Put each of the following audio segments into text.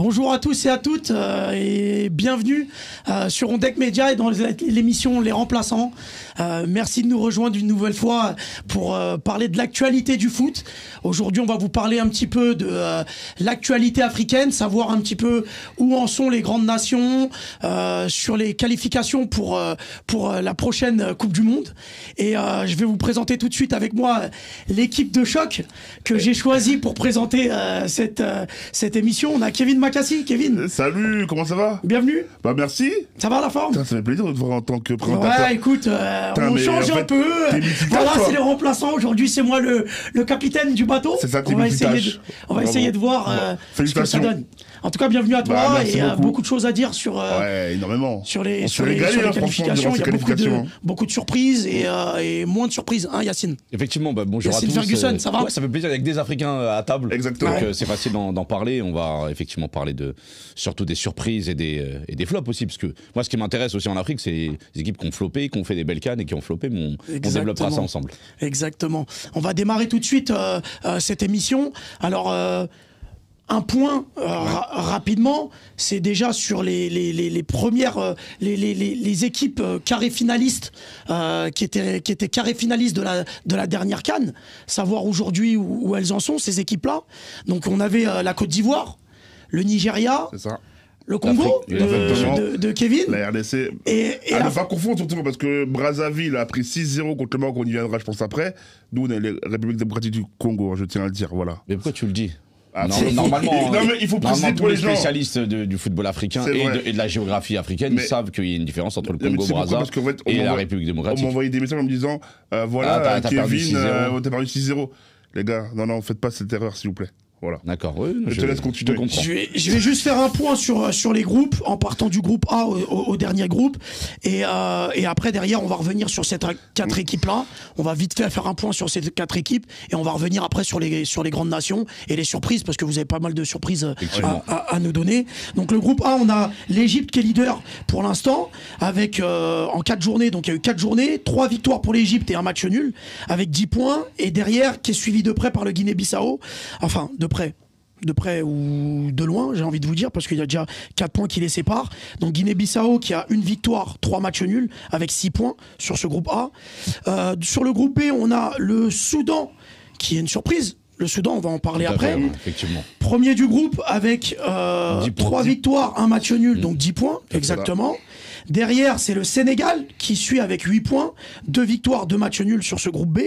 Bonjour à tous et à toutes et bienvenue sur Ondec Média et dans l'émission Les Remplaçants. Merci de nous rejoindre une nouvelle fois pour parler de l'actualité du foot. Aujourd'hui, on va vous parler un petit peu de l'actualité africaine, savoir un petit peu où en sont les grandes nations sur les qualifications pour la prochaine Coupe du Monde. Et je vais vous présenter tout de suite avec moi l'équipe de choc que j'ai choisie pour présenter cette émission. On a Kevin Makassi. Kevin. Salut, comment ça va? Bienvenue. Bah merci. Ça va la forme? Putain, ça fait plaisir de te voir en tant que présentateur. Ouais, écoute, on change un peu. Voilà, c'est les remplaçants. Aujourd'hui, c'est moi le capitaine du bateau. C'est ça, on va essayer de voir ce que ça donne. En tout cas, bienvenue à toi et beaucoup de choses à dire sur énormément. Sur les qualifications. Il y a beaucoup de surprises et moins de surprises, hein, Yacine. Effectivement, bonjour Yacine à tous. Ferguson, ça va? Ouais, ça fait plaisir avec des Africains à table. Exactement. Donc c'est facile d'en parler. On va effectivement parler surtout des surprises et des flops aussi, parce que moi, ce qui m'intéresse aussi en Afrique, c'est les équipes qui ont floppé, qui ont fait des belles cannes et qui ont floppé. Mais on développera ça ensemble. Exactement. On va démarrer tout de suite cette émission. Alors. Un point rapidement, c'est déjà sur les premières les équipes carré finalistes qui étaient carré finalistes de la dernière CAN, savoir aujourd'hui où elles en sont ces équipes-là. Donc on avait la Côte d'Ivoire, le Nigeria. C'est ça. Le Congo de Kevin. La RDC. Et ne pas confondre surtout parce que Brazzaville a pris 6-0 contre le Maroc, on y viendra je pense après. Nous on est les Républiques démocratiques du Congo, je tiens à le dire, voilà. Mais pourquoi tu le dis? Normalement, il faut préciser pour les gens. Les spécialistes du football africain et de la géographie africaine savent qu'il y a une différence entre le Congo-Brazza et la République démocratique. On m'a envoyé des messages en me disant voilà, Kevin, t'as perdu 6-0. Les gars, non, faites pas cette erreur s'il vous plaît. Voilà. D'accord, oui, je te laisse continuer. Je vais juste faire un point sur les groupes, en partant du groupe A au dernier groupe. Et après, derrière, on va revenir sur ces 4 équipes-là. On va vite fait faire un point sur ces 4 équipes. Et on va revenir après sur les grandes nations et les surprises, parce que vous avez pas mal de surprises à nous donner. Donc le groupe A, on a l'Égypte qui est leader pour l'instant, avec en 4 journées. Donc il y a eu 4 journées, 3 victoires pour l'Égypte et un match nul, avec 10 points. Et derrière, qui est suivi de près par le Guinée-Bissau. Enfin, de près ou de loin, j'ai envie de vous dire, parce qu'il y a déjà 4 points qui les séparent. Donc Guinée-Bissau qui a une victoire, 3 matchs nuls, avec 6 points sur ce groupe A. Sur le groupe B, on a le Soudan, qui est une surprise. Le Soudan, on va en parler après. Effectivement. Premier du groupe avec 3 victoires, un match nul, donc 10 points, exactement. Derrière, c'est le Sénégal qui suit avec 8 points, 2 victoires, 2 matchs nuls sur ce groupe B.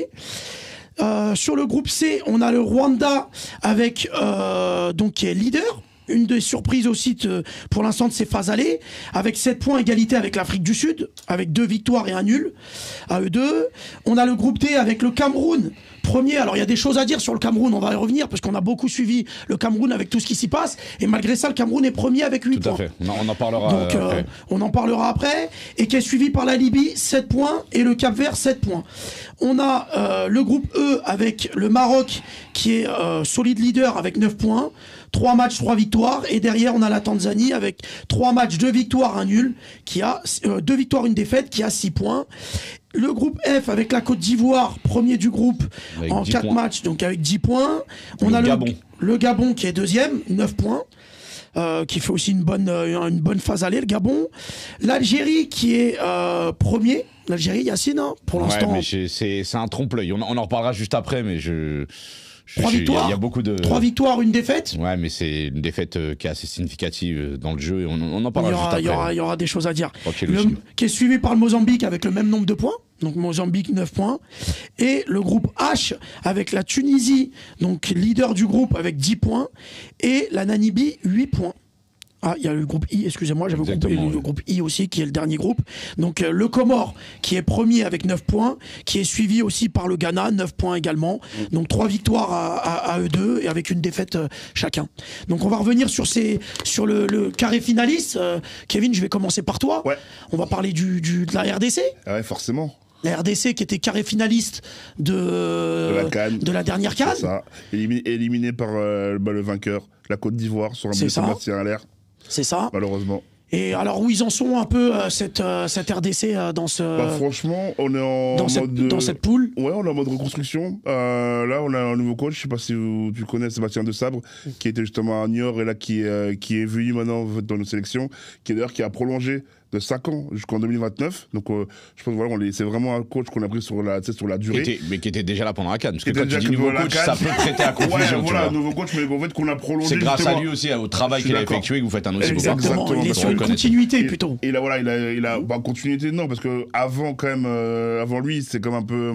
Sur le groupe C, on a le Rwanda avec donc qui est leader. Une des surprises aussi pour l'instant de ces phases allées, avec 7 points égalité avec l'Afrique du Sud, avec 2 victoires et un nul à eux deux. On a le groupe D avec le Cameroun, premier. Alors il y a des choses à dire sur le Cameroun, on va y revenir, parce qu'on a beaucoup suivi le Cameroun avec tout ce qui s'y passe. Et malgré ça, le Cameroun est premier avec 8 points. Tout à fait, on en parlera après. On en parlera après. Et qui est suivi par la Libye, 7 points, et le Cap-Vert, 7 points. On a le groupe E avec le Maroc, qui est solide leader avec 9 points. 3 matchs, 3 victoires. Et derrière, on a la Tanzanie avec 3 matchs, 2 victoires, 1 nul, qui a 2 victoires, 1 défaite, qui a 6 points. Le groupe F avec la Côte d'Ivoire, premier du groupe, avec en 4 matchs, donc avec 10 points. On a le Gabon qui est deuxième, 9 points. Qui fait aussi une bonne phase allée, le Gabon. L'Algérie qui est premier. L'Algérie, Yacine, hein, pour l'instant. Ouais, mais c'est un trompe-l'œil. On en reparlera juste après, mais 3 victoires, il y a beaucoup de 3 victoires, une défaite. Ouais, mais c'est une défaite qui est assez significative dans le jeu et on en parlera juste après. Il y aura des choses à dire. Qui est suivi par le Mozambique avec le même nombre de points. Donc Mozambique 9 points. Et le groupe H avec la Tunisie, donc leader du groupe avec 10 points. Et la Namibie 8 points. Ah, il y a le groupe I, excusez-moi, j'avais le groupe I aussi, qui est le dernier groupe. Donc le Comore, qui est premier avec 9 points, qui est suivi aussi par le Ghana, 9 points également. Donc 3 victoires à eux deux, et avec une défaite chacun. Donc on va revenir sur le carré finaliste. Kevin, je vais commencer par toi. Ouais. On va parler de la RDC. Ah ouais, forcément. La RDC qui était carré finaliste de la dernière CAN. C'est ça. Éliminé par le vainqueur, la Côte d'Ivoire, sur un but de Sébastien Haller. C'est ça. Malheureusement. Et alors, où ils en sont un peu, cette RDC dans ce. Franchement, on est en dans cette poule. Ouais, on est en mode reconstruction. Là, on a un nouveau coach, je sais pas si tu connais Sébastien Desabre, qui était justement à Niort et là qui est venu maintenant dans nos sélections, qui a prolongé de 5 ans jusqu'en 2029. Donc, je pense voilà, c'est vraiment un coach qu'on a pris sur la durée. Mais qui était déjà là pendant la CAN. Parce que quand tu dis nouveau coach, ça peut prêter à confusion. Ouais, voilà, un nouveau coach, mais en fait, qu'on a prolongé. C'est grâce à lui aussi, au travail qu'il a effectué, que vous faites un aussi beau parcours. Exactement, il est sur une continuité plutôt. Et là, voilà, il a continuité, non, parce que avant, quand même, avant lui, c'est comme un peu,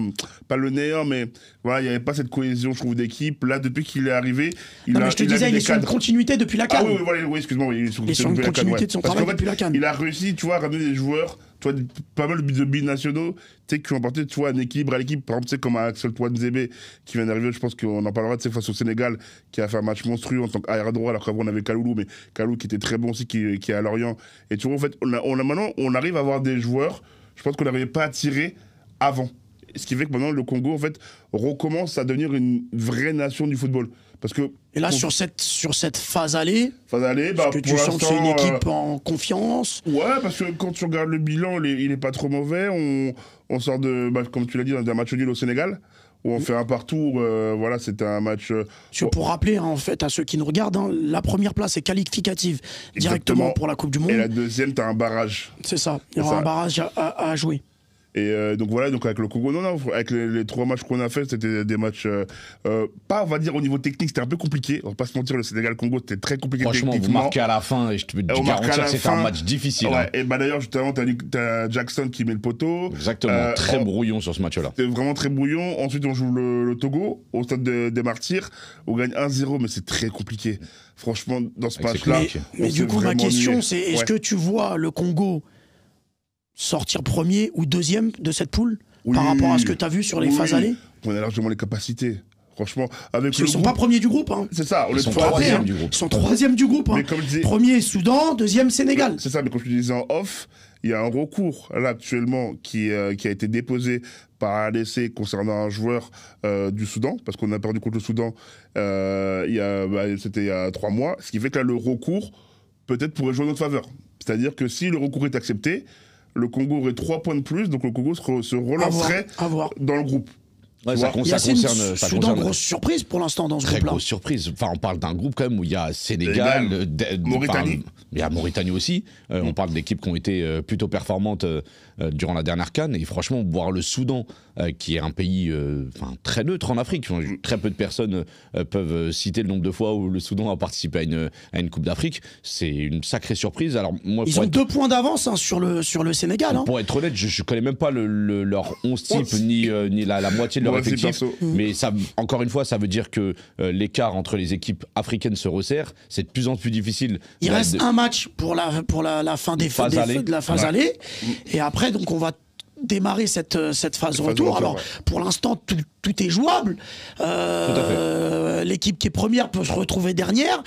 pas le néant, mais voilà, il n'y avait pas cette cohésion, je trouve, d'équipe. Là, depuis qu'il est arrivé, il est sur une continuité depuis la CAN. Oui, excuse-moi, il est sur une continuité de son travail depuis la CAN. Il a réussi, tu vois, à ramener des joueurs, tu vois, pas mal de binationaux, tu sais, qui ont apporté, tu vois, un équilibre à l'équipe. Par exemple, tu sais, comme Axel Touanzebe, qui vient d'arriver, je pense qu'on en parlera, tu sais, face au Sénégal, qui a fait un match monstrueux en tant qu'arrière droit, alors qu'avant on avait Kaloulou, mais Kaloulou qui était très bon aussi, qui est à Lorient. Et tu vois, en fait, maintenant, on arrive à avoir des joueurs, je pense qu'on n'arrivait pas à tirer avant. Ce qui fait que maintenant, le Congo, en fait, recommence à devenir une vraie nation du football. Parce que, et là, sur cette phase allée, que tu sens que c'est une équipe en confiance. Ouais, parce que quand tu regardes le bilan, il est pas trop mauvais. On sort comme tu l'as dit, d'un match nul au Sénégal, où on fait un partout. Voilà, c'était un match. Pour rappeler, en fait, à ceux qui nous regardent, la première place est qualificative directement pour la Coupe du Monde. Et la deuxième, t'as un barrage. C'est ça. Il y aura un barrage à jouer. Et donc voilà, donc avec le Congo, avec les 3 matchs qu'on a fait, c'était des matchs pas, on va dire, au niveau technique, c'était un peu compliqué. On va pas se mentir, le Sénégal-Congo, c'était très compliqué. Franchement, vous marquez à la fin et je te garantir que c'était un match difficile. Ouais, et d'ailleurs, justement, t'as Jackson qui met le poteau. Exactement, très brouillon sur ce match-là. C'était vraiment très brouillon. Ensuite, on joue le Togo au stade des Martyrs. On gagne 1-0, mais c'est très compliqué. Franchement, dans ce match-là. Mais du coup, ma question, c'est est-ce que tu vois le Congo sortir premier ou deuxième de cette poule par rapport à ce que tu as vu sur les phases allées? On a largement les capacités. Franchement, avec ils ne sont pas premiers du groupe. Hein. C'est ça. Ils sont troisième du groupe. Ils sont troisième du groupe. Hein. Premier Soudan, deuxième Sénégal. C'est ça, mais comme je te disais en off, il y a un recours là actuellement qui a été déposé par ADC concernant un joueur du Soudan, parce qu'on a perdu contre le Soudan c'était il y a 3 mois, ce qui fait que là, le recours peut-être pourrait jouer en notre faveur. C'est-à-dire que si le recours est accepté, le Congo aurait 3 points de plus, donc le Congo se relancerait dans le groupe. Ouais, ça concerne grosse surprise pour l'instant dans ce groupe-là. Très grosse surprise. Enfin, on parle d'un groupe quand même où il y a Sénégal, Mauritanie. Il y a Mauritanie aussi. On parle d'équipes qui ont été plutôt performantes durant la dernière CAN. Et franchement, voir le Soudan, qui est un pays très neutre en Afrique. Très peu de personnes peuvent citer le nombre de fois où le Soudan a participé à une Coupe d'Afrique. C'est une sacrée surprise. Alors, moi, ils ont 2 points d'avance sur le Sénégal. Pour être honnête, je ne connais même pas leur 11 type ni la moitié de leur effectif. Mais ça, encore une fois, ça veut dire que l'écart entre les équipes africaines se resserre. C'est de plus en plus difficile. Il reste un match pour la fin de la phase allée. Et après, donc, on va démarrer cette phase retour. Alors, pour l'instant, tout est jouable. L'équipe qui est première peut se retrouver dernière.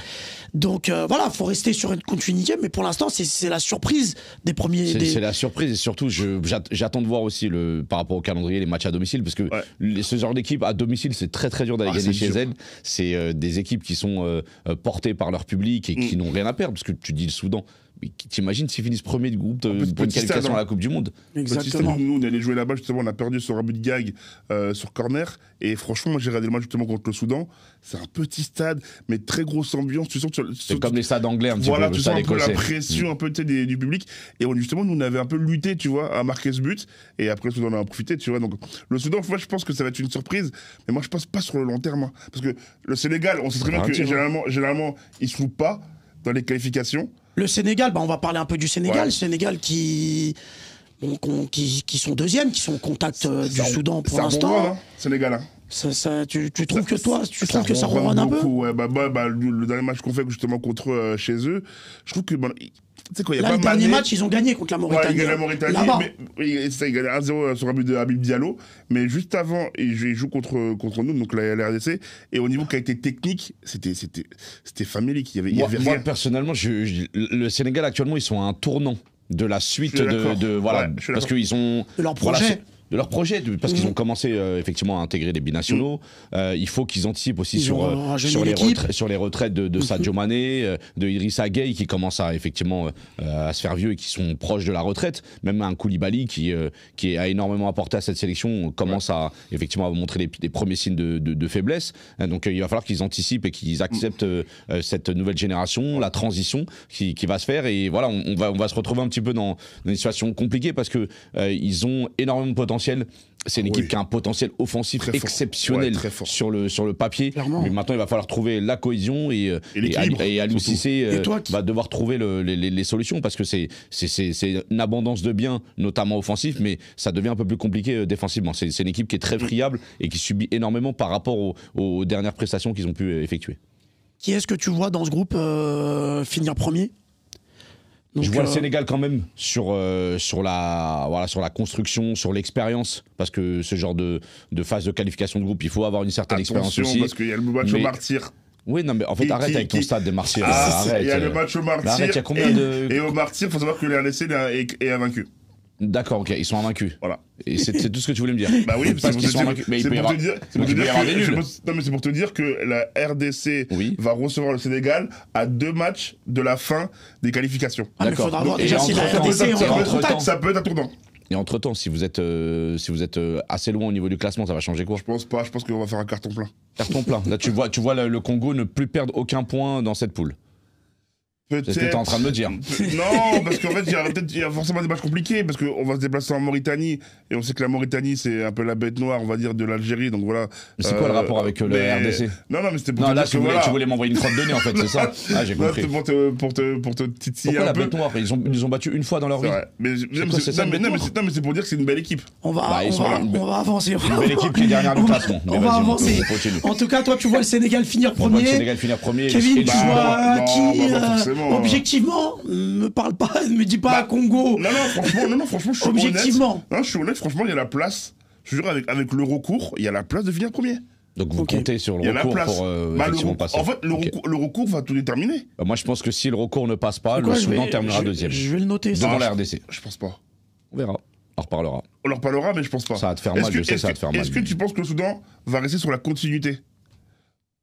Donc voilà, il faut rester sur une continuité, mais pour l'instant, c'est la surprise des premiers. C'est la surprise, et surtout, j'attends de voir aussi par rapport au calendrier les matchs à domicile, parce que ce genre d'équipe à domicile, c'est très très dur d'aller gagner chez elles. C'est des équipes qui sont portées par leur public et qui n'ont rien à perdre, parce que tu dis le Soudan. Mais t'imagines s'ils finissent premier de groupe pour une qualification à la Coupe du Monde? Exactement. Nous, on est allé jouer là-bas, justement, on a perdu sur un but de gag sur corner. Et franchement, moi, j'ai regardé le match justement contre le Soudan. C'est un petit stade, mais très grosse ambiance. Tu sens que c'est comme les stades anglais, un petit peu. Voilà, tu sens un peu la pression un peu, du public. Et justement, nous, on avait un peu lutté, tu vois, à marquer ce but. Et après, le Soudan en a profité, tu vois. Donc, le Soudan, moi, je pense que ça va être une surprise. Mais moi, je pense pas sur le long terme. Hein. Parce que le Sénégal, on sait très bien que généralement, ils se loupent pas dans les qualifications. Le Sénégal, on va parler un peu du Sénégal. Le Sénégal qui sont deuxièmes, qui sont au contact du Soudan pour l'instant. Bon hein, Sénégal. Hein. Tu trouves que ça ronronne un peu? Ouais, le dernier match qu'on fait justement contre eux, chez eux, je trouve que le dernier match, ils ont gagné contre la Mauritanie. Ils gagnent la Mauritanie. Là-bas. Ils gagnent 1-0 sur un but de Habib Diallo. Mais juste avant, ils jouent contre nous, donc la RDC. Et au niveau qualité technique, c'était famélique. Il y avait rien. Moi, personnellement, le Sénégal, actuellement, ils sont à un tournant de la suite parce qu'ils ont de leur projet. leur projet, parce qu'ils ont commencé effectivement à intégrer des binationaux. Il faut qu'ils anticipent aussi sur les retraites de Sadio Mané, de Idrissa Gueye qui commencent à effectivement à se faire vieux et qui sont proches de la retraite. Même un Koulibaly qui a énormément apporté à cette sélection commence à effectivement à montrer des premiers signes de faiblesse. Donc il va falloir qu'ils anticipent et qu'ils acceptent cette nouvelle génération, la transition qui va se faire. Et voilà, on va se retrouver un petit peu dans une situation compliquée parce que ils ont énormément de potentiel. C'est une équipe qui a un potentiel offensif exceptionnel sur le papier. Clairement. Mais maintenant, il va falloir trouver la cohésion et Aliou Cissé va devoir trouver les solutions parce que c'est une abondance de biens, notamment offensifs, mais ça devient un peu plus compliqué défensivement. C'est une équipe qui est très friable et qui subit énormément par rapport aux dernières prestations qu'ils ont pu effectuer. Qui est-ce que tu vois dans ce groupe finir premier ? Donc je vois le Sénégal quand même sur la construction, sur l'expérience, parce que ce genre de phase de qualification de groupe, il faut avoir une certaine expérience aussi. Parce qu'il y a le match au martyr. Oui, non, mais en fait, arrête avec ton stade des martyrs. Il y a le match au martyr. Et au martyr, il faut savoir que le RDC est invaincu. D'accord, ok, ils sont invaincus. Voilà. Et c'est tout ce que tu voulais me dire. Bah oui, parce qu'ils sont invaincus. Mais il peut y avoir des nuls. Non, mais c'est pour te dire que la RDC va recevoir le Sénégal à 2 matchs de la fin des qualifications. D'accord. Il faudra voir déjà si la RDC est en contact. Ça peut être un tournant. Et entre-temps, si vous êtes assez loin au niveau du classement, ça va changer quoi ? Je pense pas, je pense qu'on va faire un carton plein. Carton plein. Là, tu vois le Congo ne plus perdre aucun point dans cette poule. C'est ce que tu es en train de me dire. Non, parce qu'en fait, il y a forcément des matchs compliqués, parce qu'on va se déplacer en Mauritanie, et on sait que la Mauritanie, c'est un peu la bête noire, on va dire, de l'Algérie, donc voilà. Mais c'est quoi le rapport avec le RDC ? Non, mais c'était pour te dire que tu voulais m'envoyer une crotte de nez, en fait, c'est ça ? Ah, j'ai compris. Pour te titiller un peu. Pourquoi la bête noire ? Ils nous ont battus une fois dans leur vie. Mais c'est pour dire que c'est une belle équipe. On va avancer. Une belle équipe qui est dernière du classement. On va avancer. En tout cas, toi, tu vois le Sénégal finir premier. Kevin, tu vois qui, objectivement, me parle pas, ne me dis pas Congo. Non, franchement, je suis objectivement. Honnête. Non, je suis honnête, franchement, il y a la place. Je jure, avec le recours, il y a la place de finir premier. Donc vous comptez sur le recours pour effectivement passer. En fait, le recours va tout déterminer. Moi, je pense que si le recours ne passe pas, le Soudan terminera deuxième. Je vais le noter. Devant la RDC. Je pense pas. On verra. On reparlera. On leur parlera, mais je pense pas. Ça va te faire mal, je sais, ça va te faire mal. Est-ce que tu penses que le Soudan va rester sur la continuité ?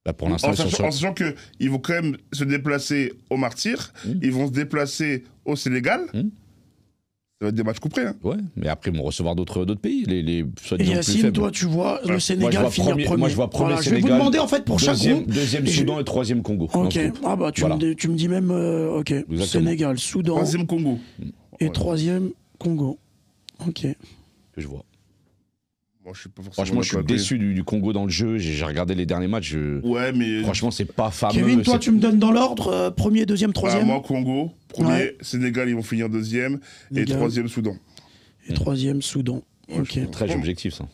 Bah pour l'instant, en sachant qu'ils vont quand même se déplacer au Martyr, ils vont se déplacer au Sénégal. Ça va être des matchs couperés. Hein. Ouais, mais après, ils vont recevoir d'autres pays. Et Yacine, toi, tu vois le Sénégal finir premier. Moi, je vois premier Sénégal. Je vais vous demander, en fait, pour chaque groupe. Deuxième Soudan et troisième Congo. Ok, tu me dis même, ok, Sénégal, Soudan. Troisième Congo. Et troisième Congo. Ok. Que je vois. Moi, je suis pas franchement, je suis déçu du Congo dans le jeu. J'ai regardé les derniers matchs. Ouais, mais. Franchement, c'est pas fameux. Kevin, toi, tu me donnes dans l'ordre premier, deuxième, troisième. Moi, Congo. Premier, Sénégal, ils vont finir deuxième. Et troisième, Soudan. Et troisième, Soudan. Ok. Très objectif, ça.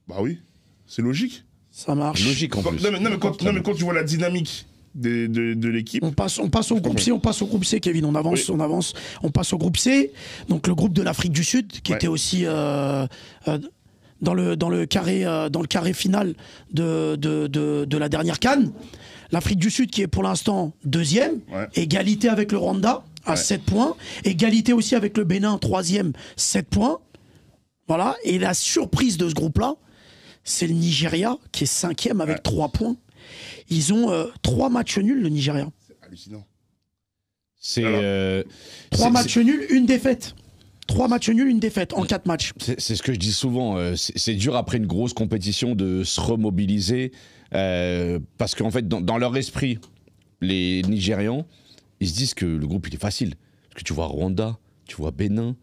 Bah oui. C'est logique. Ça marche. Logique en plus. Non, mais quand tu vois la dynamique de l'équipe. On passe au groupe C, Kevin. On avance. On passe au groupe C. Donc, le groupe de l'Afrique du Sud, qui était aussi. Dans le carré final de la dernière CAN. L'Afrique du Sud qui est pour l'instant deuxième, égalité avec le Rwanda à 7 points, égalité aussi avec le Bénin, troisième, 7 points. Voilà. Et la surprise de ce groupe-là, c'est le Nigeria qui est cinquième avec 3 points. Ils ont 3 matchs nuls, le Nigeria. C'est hallucinant. 3 matchs nuls, une défaite. 3 matchs nuls, une défaite en 4 matchs. C'est ce que je dis souvent. C'est dur après une grosse compétition de se remobiliser. Parce qu'en fait, dans leur esprit, les Nigérians, ils se disent que le groupe il est facile. Parce que tu vois Rwanda, tu vois Bénin,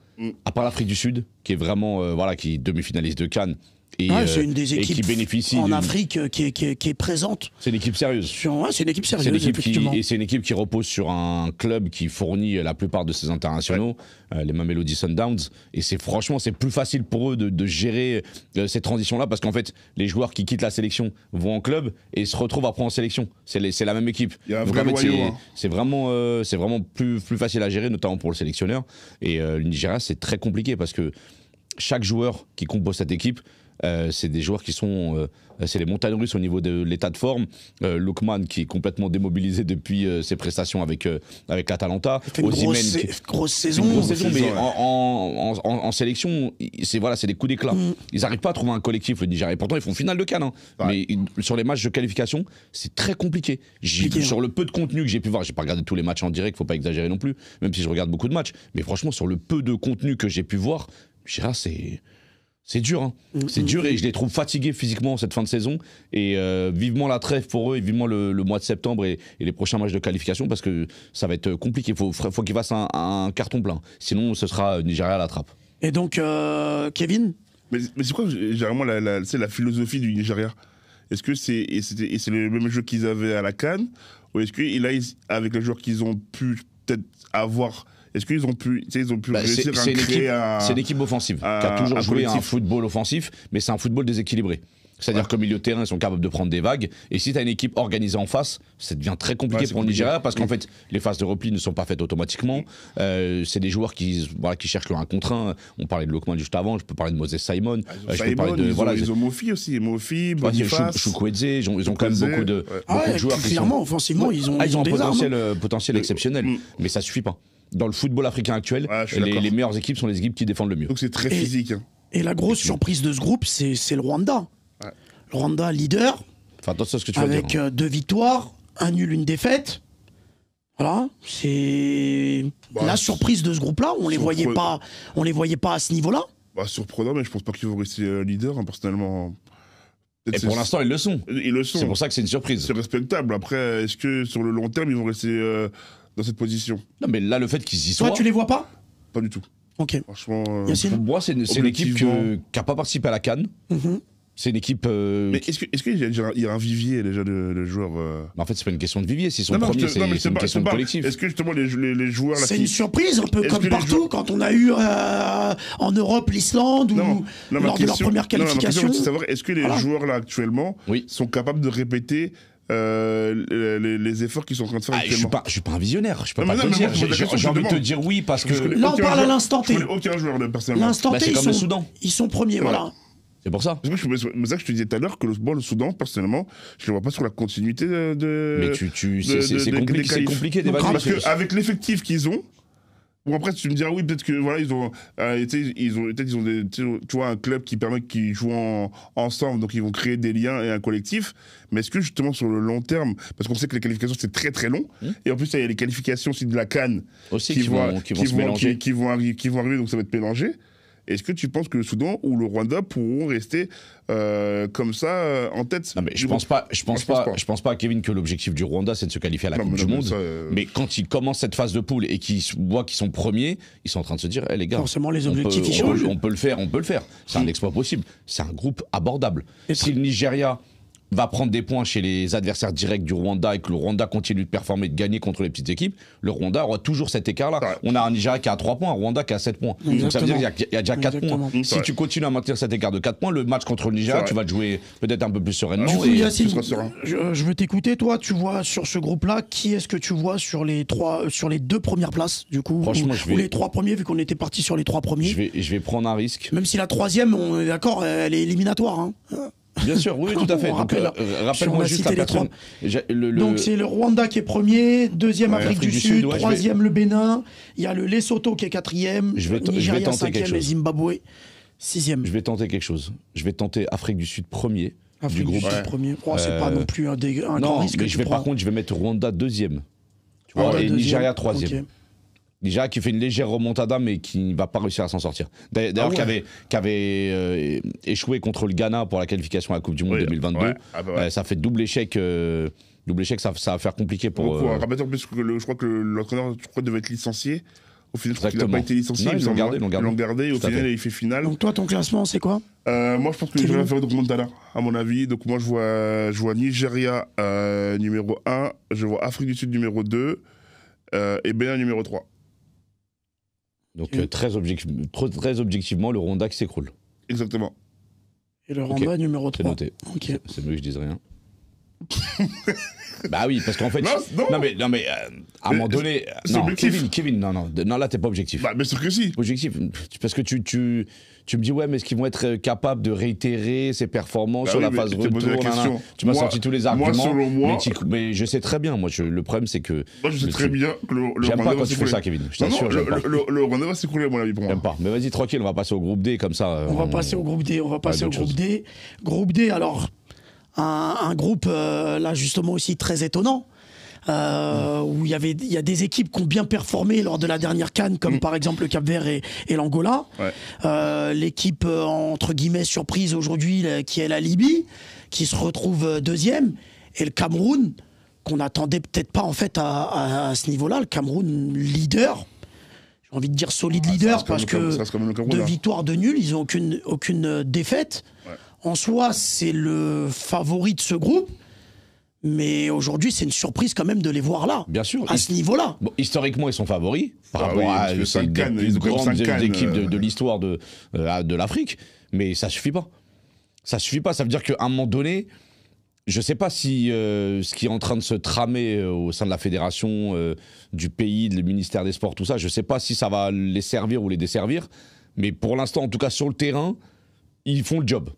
à part l'Afrique du Sud, qui est vraiment qui est demi-finaliste de CAN. C'est une des équipes qui bénéficie en Afrique qui est présente. C'est une équipe sérieuse. C'est une équipe sérieuse, effectivement. Et c'est une équipe qui repose sur un club qui fournit la plupart de ses internationaux, les Mamelody Sundowns. Et franchement, c'est plus facile pour eux de gérer ces transitions-là parce qu'en fait, les joueurs qui quittent la sélection vont en club et se retrouvent après en sélection. C'est la même équipe. Il y a un vrai noyau. C'est vraiment plus facile à gérer, notamment pour le sélectionneur. Et le Nigeria, c'est très compliqué parce que chaque joueur qui compose cette équipe c'est des joueurs qui sont... c'est les montagnes russes au niveau de l'état de forme. Lookman qui est complètement démobilisé depuis ses prestations avec l'Atalanta. Grosse saison. Mais en sélection, c'est des coups d'éclat. Ils n'arrivent pas à trouver un collectif, le Nigeria. Et pourtant, ils font finale de CAN. Hein. Ouais. Mais sur les matchs de qualification, c'est très compliqué. Sur le peu de contenu que j'ai pu voir, j'ai pas regardé tous les matchs en direct, faut pas exagérer non plus, même si je regarde beaucoup de matchs. Mais franchement, sur le peu de contenu que j'ai pu voir, c'est dur, hein. C'est dur et je les trouve fatigués physiquement cette fin de saison. Et vivement la trêve pour eux et vivement le mois de septembre et les prochains matchs de qualification parce que ça va être compliqué. Faut qu'ils fassent un carton plein. Sinon, ce sera Nigeria à la trappe. Et donc, Kevin ? Mais c'est quoi généralement la philosophie du Nigeria ? Est-ce que c'est le même jeu qu'ils avaient à la CAN ? Ou est-ce que là, avec les joueurs qu'ils ont pu peut-être avoir... Est-ce qu'ils ont pu réussir à créer c'est une équipe offensive qui a toujours joué un football offensif, mais c'est un football déséquilibré. C'est-à-dire qu'au milieu de terrain, ils sont capables de prendre des vagues. Et si tu as une équipe organisée en face, ça devient très compliqué pour le Nigeria parce qu'en fait, les phases de repli ne sont pas faites automatiquement. C'est des joueurs qui cherchent leur 1 contre 1. On parlait de Lookman juste avant, je peux parler de Moses Simon. Ils ont Mofi aussi. Mofi, Boniface. Chukwueze, ils ont quand même beaucoup de joueurs qui clairement, offensivement, ils ont un potentiel exceptionnel. Mais ça suffit pas. Dans le football africain actuel, les meilleures équipes sont les équipes qui défendent le mieux. Donc c'est très physique. Hein. Et la grosse surprise de ce groupe, c'est le Rwanda. Ouais. Le Rwanda leader, attention à ce que tu vas avec dire, 2 victoires, 1 nul, 1 défaite. Voilà, c'est la surprise de ce groupe-là. On les voyait pas à ce niveau-là. Surprenant, mais je pense pas qu'ils vont rester leader, hein, personnellement. Et pour l'instant, ils le sont. C'est pour ça que c'est une surprise. C'est respectable. Après, est-ce que sur le long terme, ils vont rester dans cette position ? Non, mais là, le fait qu'ils y soient... Toi, tu les vois pas ? Pas du tout. Ok. Franchement, pour moi, c'est une équipe qui n'a pas participé à la CAN. C'est une équipe. Mais est-ce qu'il y a un vivier déjà de joueurs En fait, c'est pas une question de vivier. S'ils sont premiers, c'est une question de collectif. Est-ce que justement les joueurs. C'est une surprise, un peu comme partout, quand on a eu en Europe l'Islande ou lors de leur première qualification. C'est savoir, est-ce que les joueurs là actuellement sont capables de répéter les efforts qu'ils sont en train de faire actuellement. Je suis pas un visionnaire, je peux pas te dire. J'ai envie de te dire oui parce que. Là, on parle à l'instant T. Je connais aucun joueur personnellement. L'instant T, c'est comme le Soudan. Ils sont premiers, voilà. C'est pour ça. C'est ça que je te disais tout à l'heure que le Soudan, personnellement, je ne le vois pas sur la continuité de. Mais c'est compliqué d'évaluer. Parce qu'avec l'effectif qu'ils ont. Bon, après, tu me diras, oui, peut-être que voilà, ils ont tu vois, un club qui permet qu'ils jouent ensemble, donc ils vont créer des liens et un collectif. Mais est-ce que justement sur le long terme, parce qu'on sait que les qualifications c'est très très long, et en plus il y a les qualifications aussi de la CAN aussi qui vont se mélanger, qui vont arriver, donc ça va être mélangé. Est-ce que tu penses que le Soudan ou le Rwanda pourront rester comme ça en tête ? Non, mais je pense pas, Kevin, que l'objectif du Rwanda c'est de se qualifier à la Coupe du Monde. Mais quand ils commencent cette phase de poule et qu'ils voient qu'ils sont premiers, ils sont en train de se dire, les gars, forcément les objectifs ils changent. On peut le faire. C'est un exploit possible. C'est un groupe abordable. Si le Nigeria va prendre des points chez les adversaires directs du Rwanda et que le Rwanda continue de performer, de gagner contre les petites équipes, le Rwanda aura toujours cet écart-là. Ouais. On a un Nigeria qui a 3 points, un Rwanda qui a 7 points. Exactement. Donc ça veut dire qu'il y a déjà 4 points. Si tu continues à maintenir cet écart de 4 points, le match contre le Nigeria, tu vas le jouer peut-être un peu plus sereinement. Du coup, Yacine, je veux t'écouter. Toi, tu vois sur ce groupe-là, qui est-ce que tu vois sur les 2 premières places, du coup, ou les 3 premiers, vu qu'on était parti sur les 3 premiers. Je vais prendre un risque. Même si la 3e, on est d'accord, elle est éliminatoire. Hein. Bien sûr, oui, tout à fait. Rappelle-moi juste la personne. Donc c'est le Rwanda qui est premier, 2e Afrique du Sud, 3e le Bénin, il y a le Lesotho qui est 4e, Nigeria 5e et Zimbabwe 6e. Je vais tenter quelque chose. Je vais tenter Afrique du Sud premier. Afrique du Sud premier. C'est pas non plus un grand risque. Mais par contre, je vais mettre Rwanda 2e. Tu vois, et Nigeria 3e. Okay. Nigeria qui fait une légère remontada mais qui ne va pas réussir à s'en sortir. D'ailleurs qui avait échoué contre le Ghana pour la qualification à la Coupe du Monde 2022. Ça fait double échec, ça va faire compliqué pour... Rappelle en plus que je crois que l'entraîneur devait être licencié. Au final, il n'a pas été licencié. Non, ils l'ont gardé. Au final, il fait finale. Donc toi, ton classement, c'est quoi ? Moi, je pense que je vais faire remontada, à mon avis. Donc moi, je vois Nigeria numéro 1, je vois Afrique du Sud numéro 2 et Bénin numéro 3. Donc très objectivement, le Rwanda qui s'écroule. Exactement. Et le Rwanda numéro 3. C'est noté. Okay. C'est mieux que je dise rien. Bah oui, parce qu'en fait. Non, mais à un moment donné. Non, Kevin, non, là, t'es pas objectif. Bah, bien sûr que si. Objectif. Parce que tu me dis, ouais, mais est-ce qu'ils vont être capables de réitérer ces performances sur la phase retour? Tu m'as sorti tous les arguments. Moi, selon moi. Mais je sais très bien, moi, le problème, c'est que. Moi, je sais très bien que le j'aime pas quand tu fais ça, Kevin. Je t'assure, j'aime pas. Le rendez-vous va s'écrouler, à mon avis, pour moi. J'aime pas. Mais vas-y, tranquille, on va passer au groupe D, comme ça. On va passer au groupe D. Groupe D, alors. Un groupe, là, justement, aussi très étonnant. Où il y a des équipes qui ont bien performé lors de la dernière CAN, comme par exemple le Cap-Vert et l'Angola. Ouais. L'équipe entre guillemets surprise aujourd'hui, qui est la Libye, qui se retrouve deuxième, et le Cameroun, qu'on n'attendait peut-être pas en fait à ce niveau-là. Le Cameroun leader. J'ai envie de dire solide leader parce que 2 victoires, 2 nuls, ils n'ont aucune défaite. Ouais. En soi, c'est le favori de ce groupe. Mais aujourd'hui, c'est une surprise quand même de les voir là. Bien sûr. À ce niveau-là. Bon, historiquement, ils sont favoris par rapport à une des plus grandes équipes de l'histoire de l'Afrique. Mais ça suffit pas. Ça suffit pas. Ça veut dire qu'à un moment donné, je sais pas si ce qui est en train de se tramer au sein de la fédération, du pays, le ministère des Sports, tout ça, je sais pas si ça va les servir ou les desservir. Mais pour l'instant, en tout cas sur le terrain, ils font le job.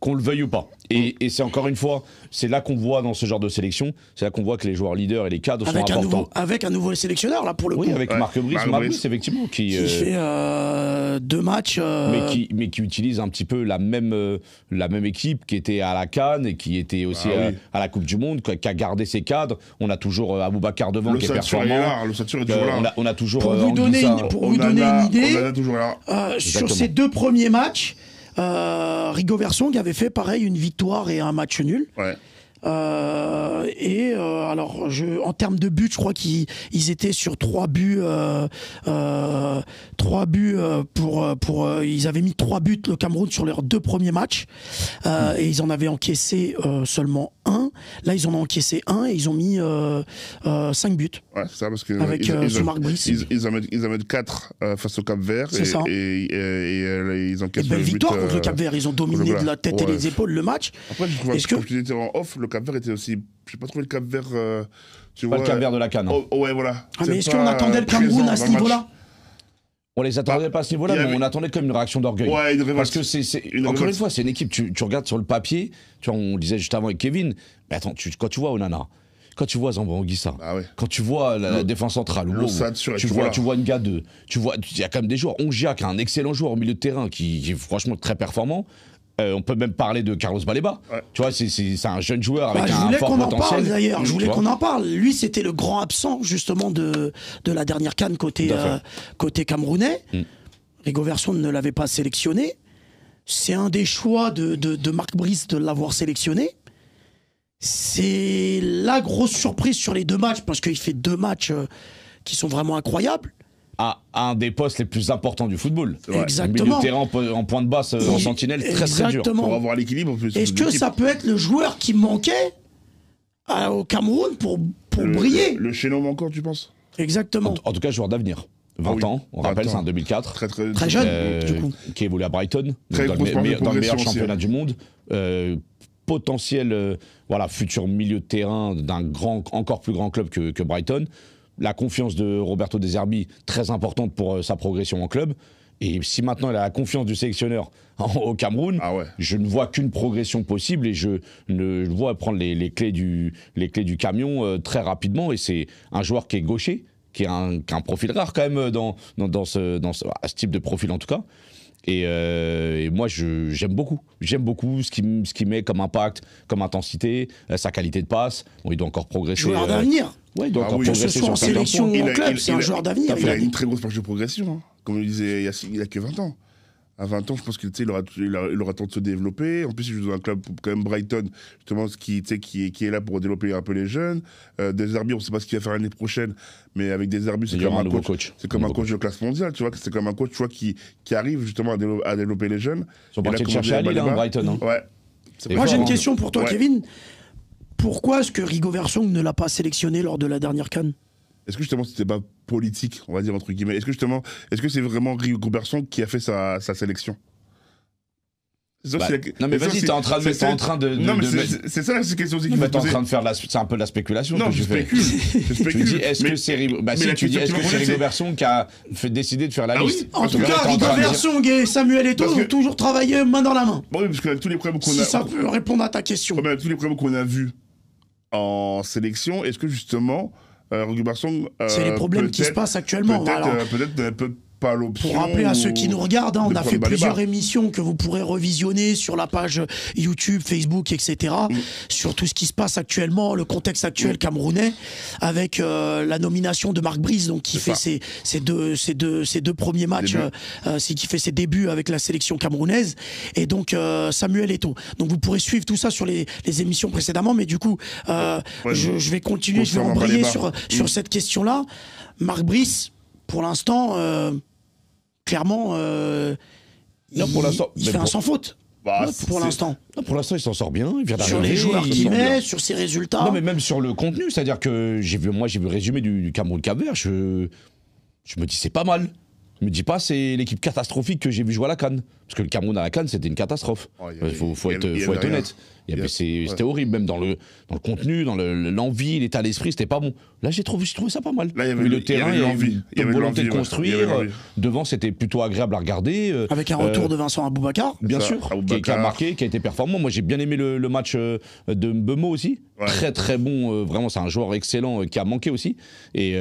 Qu'on le veuille ou pas. Et c'est encore une fois, c'est là qu'on voit dans ce genre de sélection, c'est là qu'on voit que les joueurs leaders et les cadres sont importants. Avec un nouveau sélectionneur, là, pour le coup. Oui, avec Marc Brice, effectivement. Qui fait 2 matchs. Mais qui utilise un petit peu la même équipe qui était à la CAN et qui était aussi à la Coupe du Monde, qui a gardé ses cadres. On a toujours Aboubacar devant qui est performant. Le Satur est toujours là. On a toujours pour vous donner une idée, on a toujours là. Sur ces 2 premiers matchs, Rigo Versong avait fait pareil, une victoire et un match nul. Ouais. Alors, en termes de buts, je crois qu'ils étaient sur 3 buts. 3 buts ils avaient mis 3 buts le Cameroun sur leurs 2 premiers matchs et ils en avaient encaissé seulement 1. Là, ils en ont encaissé 1 et ils ont mis 5 buts. Ouais, c'est ça, parce que avec sous Marc Brice. Ils en mettent 4 face au Cap-Vert. C'est ça. Et ils encaissent. Et belle victoire contre le Cap-Vert. Ils ont dominé de la tête et les épaules le match. Après, je trouve que tu étais en off, le Cap-Vert était aussi. Je n'ai pas trouvé le Cap-Vert. Tu vois, le Cap-Vert de la CAN. Ouais, voilà. Mais est-ce qu'on attendait le Cameroun à ce niveau-là? On les attendait pas à ce niveau-là, mais on attendait comme une réaction d'orgueil. Ouais, parce que encore une fois, c'est une équipe. Tu regardes sur le papier. Tu vois, on disait juste avant avec Kevin. Mais attends, quand tu vois Onana, quand tu vois Zambo Anguissa, quand tu vois la défense centrale, tu vois Nga 2, il y a quand même des joueurs. Ongia, qui est un excellent joueur au milieu de terrain, qui est franchement très performant. On peut même parler de Carlos Baleba. Ouais. Tu vois, c'est un jeune joueur avec un fort potentiel. Je voulais qu'on en parle. Lui, c'était le grand absent, justement, de la dernière CAN côté camerounais. Rigo Versong ne l'avait pas sélectionné. C'est un des choix de Marc Brice de l'avoir sélectionné. C'est la grosse surprise sur les 2 matchs, parce qu'il fait 2 matchs qui sont vraiment incroyables. À un des postes les plus importants du football. Exactement. Le milieu de terrain en point de basse, en sentinelle, très dur. Pour avoir l'équilibre en plus. Est-ce que ça peut être le joueur qui manquait au Cameroun pour briller? Le chaînon encore, tu penses? Exactement. En tout cas, joueur d'avenir. 20 ans, on rappelle, c'est un 2004. Très jeune, du coup. Qui évolue à Brighton, dans le meilleur championnat du monde. Potentiel futur milieu de terrain d'un encore plus grand club que Brighton. La confiance de Roberto De Zerbi, très importante pour sa progression en club. Et si maintenant il a la confiance du sélectionneur au Cameroun, je ne vois qu'une progression possible et je vois prendre les clés du camion très rapidement. Et c'est un joueur qui est gaucher, qui a un profil rare quand même dans ce type de profil en tout cas. Et moi, j'aime beaucoup. J'aime beaucoup ce qu'il met comme impact, comme intensité, sa qualité de passe. Bon, il doit encore progresser. Joueur d'avenir. Ouais, il doit encore progresser sur en sélection ou en club, c'est un joueur d'avenir. Il a une très grosse marge de progression. Hein. Comme je disais, il a que 20 ans. À 20 ans, je pense qu'il aura temps de se développer. En plus, il joue dans un club comme Brighton, justement, qui est là pour développer un peu les jeunes. De Zerbi, on ne sait pas ce qu'il va faire l'année prochaine, mais avec De Zerbi, c'est comme un coach. C'est comme un coach de classe mondiale, tu vois. C'est comme un coach, tu vois, qui arrive justement à développer les jeunes. Ils sont partis de chercher à Lille, Brighton. Hein. Ouais. Moi, j'ai une question pour toi, Kevin. Pourquoi est-ce que Rigo Versong ne l'a pas sélectionné lors de la dernière CAN? Est-ce que justement c'était pas politique, on va dire entre guillemets? Est-ce que c'est vraiment Rigo Versong qui a fait sa sélection? Non mais vas-y, t'es en train de. Non mais c'est ça la question aussi qu'il faut poser. T'es en train de faire c'est un peu de la spéculation. Non, je spécule. Tu dis est-ce que c'est Rigobertson qui a décidé de faire la liste? En tout cas, Rigobertson et Samuel Eto'o ont toujours travaillé main dans la main. Oui, parce que tous les problèmes qu'on a. Si ça peut répondre à ta question. Tous les problèmes qu'on a vus en sélection, est-ce que justement Rigobertson. C'est les problèmes qui se passent actuellement. Peut-être pas l'option. Pour rappeler à ceux qui nous regardent, on a fait plusieurs émissions que vous pourrez revisionner sur la page YouTube, Facebook, etc. Sur tout ce qui se passe actuellement, le contexte actuel camerounais, avec la nomination de Marc Brice, donc qui fait ses deux premiers matchs, qui fait ses débuts avec la sélection camerounaise, et donc Samuel Eto'o. Donc vous pourrez suivre tout ça sur les émissions précédemment, mais du coup, je vais continuer, je vais embrayer sur cette question-là. Marc Brice, pour l'instant, clairement, il fait un sans faute. Pour l'instant. Pour l'instant, il s'en sort bien. Il vient d'arriver. Sur les joueurs qu'il met, sur ses résultats. Non, mais même sur le contenu. C'est-à-dire que j'ai vu le résumé du Cameroun-Cap-Vert. Je me dis, c'est pas mal. Je me dis pas, c'est l'équipe catastrophique que j'ai vu jouer à la CAN. Parce que le Cameroun à la CAN, c'était une catastrophe. Faut être honnête. C'était horrible, même dans le contenu, dans l'envie, l'état d'esprit, c'était pas bon. Là, j'ai trouvé ça pas mal. Là, le terrain, il y avait une volonté de construire. Devant, c'était plutôt agréable à regarder. Avec un retour de Vincent Aboubakar. Bien sûr, qui a marqué, qui a été performant. Moi, j'ai bien aimé le match de Mbeumo aussi. Ouais. Très très bon, vraiment, c'est un joueur excellent qui a manqué aussi. Et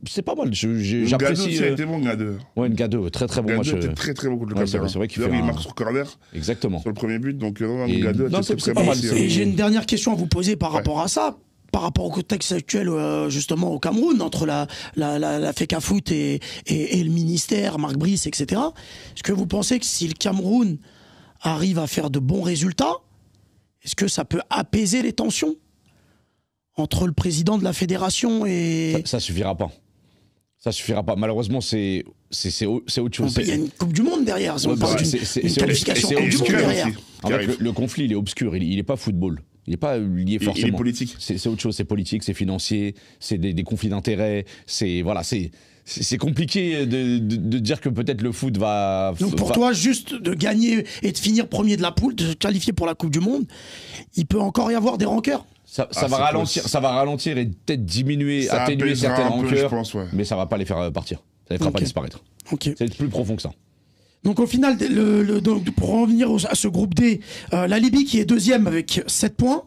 c'est pas mal. J'apprécie. Ça a été bon, Ngade. Ouais, Ngade, très très bon match. Ngade était très très bon contre le Cap-Vert. C'est vrai qu'il marque sur corner. Exactement. Sur le premier but, donc Ngade était très bon. bon. Et j'ai une dernière question à vous poser par rapport à ça. Par rapport au contexte actuel, justement, au Cameroun, entre la FECAFOOT et le ministère, Marc Brice, etc. Est-ce que vous pensez que si le Cameroun arrive à faire de bons résultats, est-ce que ça peut apaiser les tensions entre le président de la fédération et... Ça suffira pas. Ça suffira pas. Malheureusement, c'est autre chose. Il y a une Coupe du Monde derrière. On parle d'une qualification Coupe du Monde derrière. En fait, le conflit, il est obscur. Il n'est pas football. Il n'est pas lié forcément. Il est politique. C'est autre chose. C'est politique, c'est financier, c'est des conflits d'intérêts. C'est compliqué de dire que peut-être le foot va... Donc pour toi, juste de gagner et de finir premier de la poule, de se qualifier pour la Coupe du Monde, il peut encore y avoir des rancœurs. Ça va ralentir et peut-être diminuer, atténuer certaines rancœurs, mais ça va pas les faire partir. Ça les fera pas disparaître. C'est plus profond que ça. Donc au final, pour revenir à ce groupe D, la Libye qui est deuxième avec 7 points,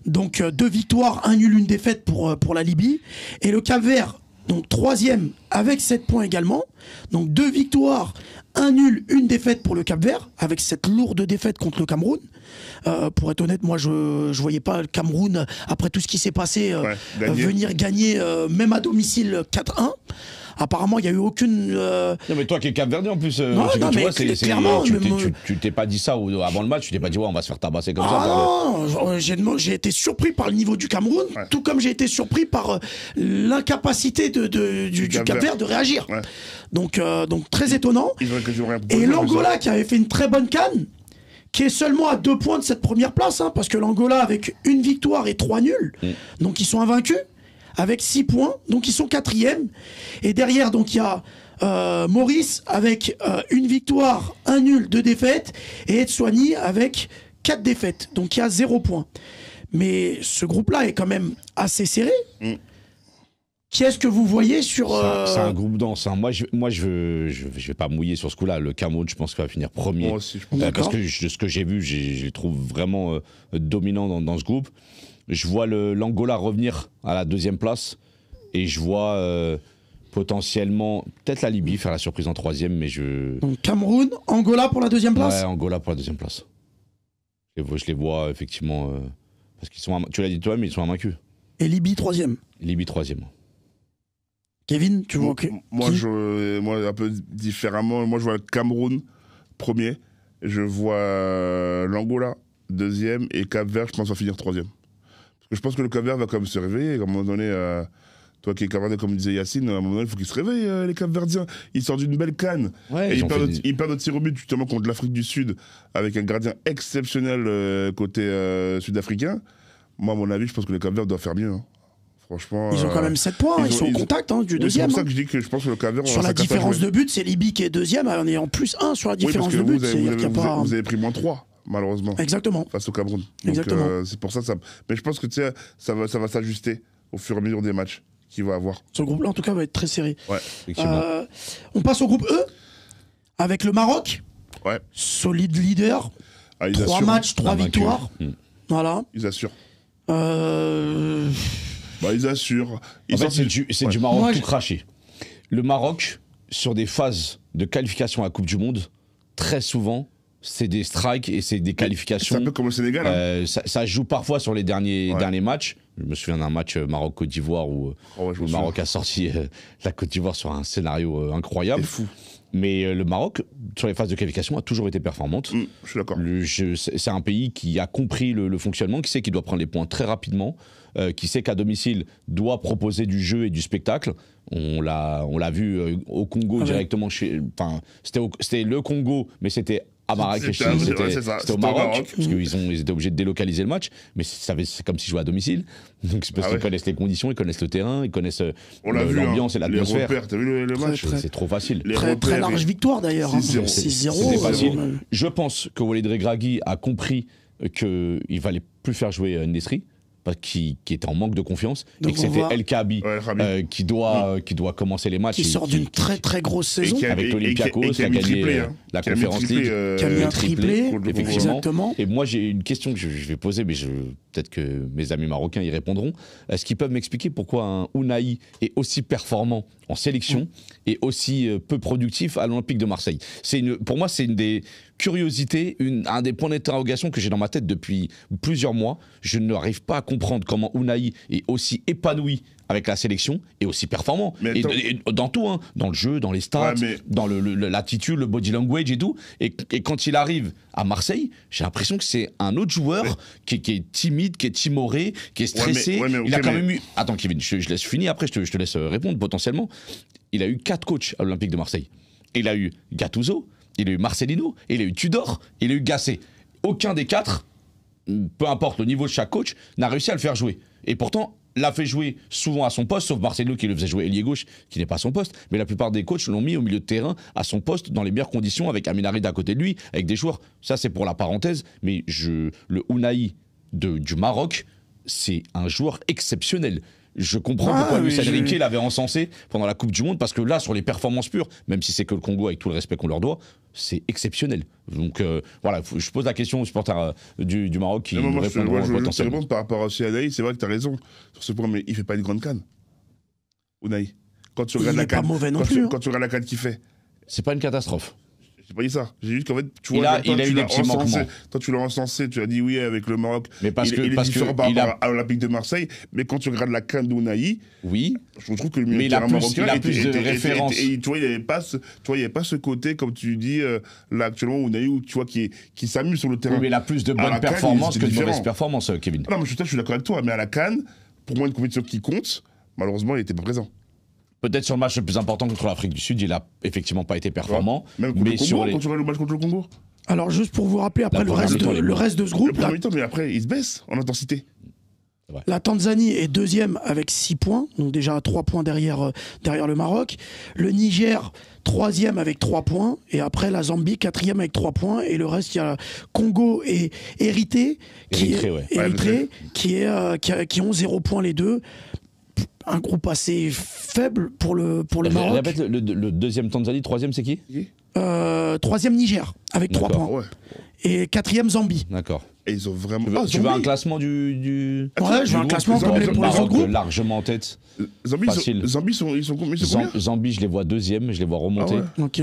donc 2 victoires, 1 nul, 1 défaite pour la Libye, et le Cap-Vert, donc troisième avec 7 points également, donc 2 victoires, 1 nul, 1 défaite pour le Cap-Vert, avec cette lourde défaite contre le Cameroun. Pour être honnête, moi je voyais pas le Cameroun, après tout ce qui s'est passé, venir gagner même à domicile 4-1. Apparemment, il n'y a eu aucune... Non, mais toi qui es Cap-Verdien en plus, clairement, tu t'es pas dit ça avant le match, tu t'es pas dit on va se faire tabasser comme ça. Non, j'ai été surpris par le niveau du Cameroun, tout comme j'ai été surpris par l'incapacité du Cap-Vert de réagir. Donc très étonnant. Et l'Angola qui avait fait une très bonne CAN, qui est seulement à 2 points de cette première place, parce que l'Angola avec 1 victoire et 3 nuls, donc ils sont invaincus. Avec 6 points, donc ils sont 4e. Et derrière, donc il y a Maurice avec 1 victoire, 1 nul, 2 défaites, et Etswani avec 4 défaites. Donc il y a 0 points. Mais ce groupe-là est quand même assez serré. Qui est-ce que vous voyez sur... C'est un groupe dense. Moi, je vais pas mouiller sur ce coup-là. Le Cameroun, je pense qu'il va finir premier. Moi aussi, je pense. Parce que ce que j'ai vu, je les trouve vraiment dominants dans ce groupe. Je vois l'Angola revenir à la 2e place et je vois potentiellement peut-être la Libye faire la surprise en 3e, mais Donc Cameroun, Angola pour la 2e place. Ouais, Angola pour la 2e place. Je les vois effectivement parce qu'ils sont, tu l'as dit toi, mais ils sont invaincus. Et Libye 3e. Libye 3e. Kevin, tu vois moi, un peu différemment. Moi, je vois le Cameroun premier. Je vois l'Angola 2e et Cap-Vert, je pense, va finir 3e. Je pense que le Cap-Vert va quand même se réveiller. À un moment donné, toi qui es Cap-Verdien, comme disait Yacine, à un moment donné, il faut qu'ils se réveillent, les Cap-Verdiens. Ils sortent d'une belle CAN. Et ils perdent notre tir au but, justement, contre l'Afrique du Sud, avec un gardien exceptionnel côté sud-africain. Moi, à mon avis, je pense que le Cap-Vert doit faire mieux. Franchement, ils ont quand même 7 points, ils sont au contact du deuxième. C'est pour ça que je dis que je pense que le Cap-Vert... Sur la différence de but, c'est Libye qui est deuxième, en ayant plus 1 sur la différence de but. Vous avez pris moins 3, malheureusement. Exactement. Face au Cameroun. Exactement. C'est pour ça, mais je pense que ça va s'ajuster au fur et à mesure des matchs qu'il va avoir. Ce groupe-là, en tout cas, va être très serré. Ouais, on passe au groupe E, avec le Maroc. Ouais. Solide leader. 3 matchs, 3 victoires. Voilà. Ils assurent. Ils assurent. En fait, c'est du Maroc tout craché. Le Maroc, sur des phases de qualification à la Coupe du Monde, très souvent, c'est des strikes et c'est des qualifications. C'est un peu comme le Sénégal. Ça joue parfois sur les derniers matchs. Je me souviens d'un match Maroc-Côte d'Ivoire où le Maroc a sorti la Côte d'Ivoire sur un scénario incroyable. C'est fou. Mais le Maroc, sur les phases de qualification, a toujours été performante. Je suis d'accord. C'est un pays qui a compris le fonctionnement, qui sait qu'il doit prendre les points très rapidement, qui sait qu'à domicile doit proposer du jeu et du spectacle. On l'a vu au Congo directement c'était le Congo, mais c'était à Marrakech, c'était au Maroc, parce qu'ils étaient obligés de délocaliser le match, mais c'est comme s'ils jouaient à domicile. Donc c'est parce qu'ils connaissent les conditions, ils connaissent le terrain, ils connaissent l'ambiance et l'atmosphère. Les repères, t'as vu le match? C'est trop facile. Très large victoire d'ailleurs. 6-0. 6-0. C'était facile. Je pense que Walid Regragui a compris qu'il fallait plus faire jouer Nesri, qui était en manque de confiance. Donc et que c'était El Kaabi qui doit commencer les matchs. Qui sort d'une très très grosse saison. Avec l'Olympiakos, qui a gagné la Conférence League. Qui a mis un triplé. Effectivement. Et moi, j'ai une question que je vais poser, mais peut-être que mes amis marocains y répondront. Est-ce qu'ils peuvent m'expliquer pourquoi un Ounahi est aussi performant en sélection et aussi peu productif à l'Olympique de Marseille? Pour moi, c'est une des curiosités, un des points d'interrogation que j'ai dans ma tête depuis plusieurs mois. Je n'arrive pas à comprendre comment Ounahi est aussi épanoui avec la sélection et aussi performant. Et dans tout, dans le jeu, dans les stats, dans l'attitude, le body language et tout. Et quand il arrive à Marseille, j'ai l'impression que c'est un autre joueur qui est timide, qui est timoré, qui est stressé. Il a quand même eu... Attends Kevin, je laisse finir, après je te laisse répondre potentiellement. Il a eu 4 coachs à l'Olympique de Marseille. Il a eu Gattuso, il a eu Marcelino, il a eu Tudor, il a eu Gasset. Aucun des 4, peu importe le niveau de chaque coach, n'a réussi à le faire jouer. Et pourtant, l'a fait jouer souvent à son poste, sauf Marcelino qui le faisait jouer ailier gauche, qui n'est pas son poste. Mais la plupart des coachs l'ont mis au milieu de terrain, à son poste, dans les meilleures conditions, avec Aminari à côté de lui, avec des joueurs. Ça, c'est pour la parenthèse. Mais le Ounahi du Maroc, c'est un joueur exceptionnel. Je comprends pourquoi Luis Enrique l'avait encensé pendant la Coupe du Monde, parce que là, sur les performances pures, même si c'est que le Congo, avec tout le respect qu'on leur doit, c'est exceptionnel. Donc voilà, je pose la question aux supporters du Maroc qui répondront potentiellement. Je réponds par rapport à Ounahi, c'est vrai que tu as raison sur ce point, mais il fait pas une grande canne. Ounahi. Quand tu regardes la canne, quand tu regardes la canne qu'il fait. C'est pas une catastrophe. J'ai pas dit ça. J'ai dit qu'en fait, tu vois, il a eu des petits manquements. Toi, tu l'as encensé, tu as dit oui avec le Maroc. Mais parce il est différent par rapport à l'Olympique de Marseille. Mais quand tu regardes la canne d'Ounahi, je trouve que le milieu de terrain marocain a plus de références. Et tu vois, il n'y avait pas ce côté, comme tu dis, là actuellement, Ounahi, où tu vois, qui s'amuse sur le terrain. Oui, mais il a plus de bonnes performances que de mauvaises performances, Kevin. Non, mais je suis d'accord avec toi. Mais à la canne, pour moi, une compétition qui compte, malheureusement, il n'était pas présent. Peut-être sur le match le plus important contre l'Afrique du Sud, il n'a effectivement pas été performant. Même contre le Congo, quand tu regardes le match contre le Congo. Alors juste pour vous rappeler, après le reste de ce groupe... Le premier temps, mais après, il se baisse en intensité. La Tanzanie est deuxième avec 6 points, donc déjà 3 points derrière le Maroc. Le Niger, troisième avec 3 points. Et après, la Zambie, quatrième avec 3 points. Et le reste, il y a Congo et Érythrée qui ont 0 points les deux. Un groupe assez faible pour le Maroc. Répète, le deuxième Tanzanie, troisième c'est qui? Troisième Niger, avec 3 points. Ouais. Et quatrième Zambie. D'accord. Et ils ont vraiment... Tu veux un classement du... Ouais, je veux un classement complet pour les autres groupes. Largement en tête. Zambie, ils sont combien? Zambie, je les vois deuxième, je les vois remonter. Ah ouais. Ok.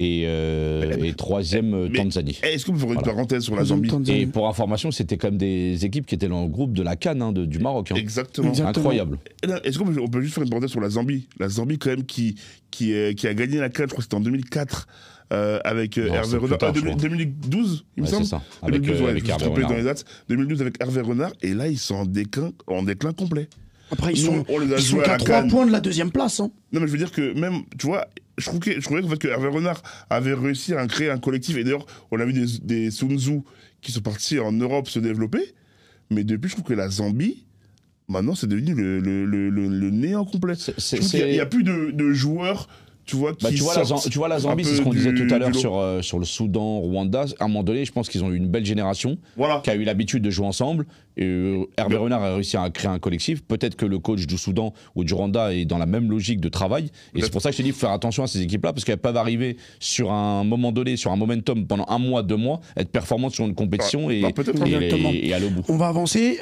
Et troisième, Tanzanie. Est-ce qu'on peut faire une parenthèse sur la Zambie? Et pour information, c'était quand même des équipes qui étaient dans le groupe de la CAN du Maroc. Exactement. Incroyable. Est-ce qu'on peut juste faire une parenthèse sur la Zambie? La Zambie, quand même, qui a gagné la CAN, je crois que c'était en 2004, avec Hervé Renard. 2012, il me semble. C'est ça. Avec Hervé Renard. Dans les dates. 2012 avec Hervé Renard. Et là, ils sont en déclin complet. Après, ils sont qu'à 3 points de la deuxième place. Hein. Non, mais je veux dire que même, tu vois, je trouvais qu'en fait, que Hervé Renard avait réussi à créer un collectif. Et d'ailleurs, on a vu des Sun Tzu qui sont partis en Europe se développer. Mais depuis, je trouve que la Zambie, Maintenant, c'est devenu le néant complet. Il n'y a plus de joueurs. Tu vois, la Zambie, c'est ce qu'on disait tout à l'heure sur le Soudan, Rwanda. À un moment donné, je pense qu'ils ont eu une belle génération qui a eu l'habitude de jouer ensemble. Et Hervé Renard a réussi à créer un collectif. Peut-être que le coach du Soudan ou du Rwanda est dans la même logique de travail. Et c'est pour ça que je te dis, il faut faire attention à ces équipes-là, parce qu'elles peuvent arriver sur un moment donné, sur un momentum, pendant 1 mois, 2 mois, être performantes sur une compétition et aller au bout. On va avancer.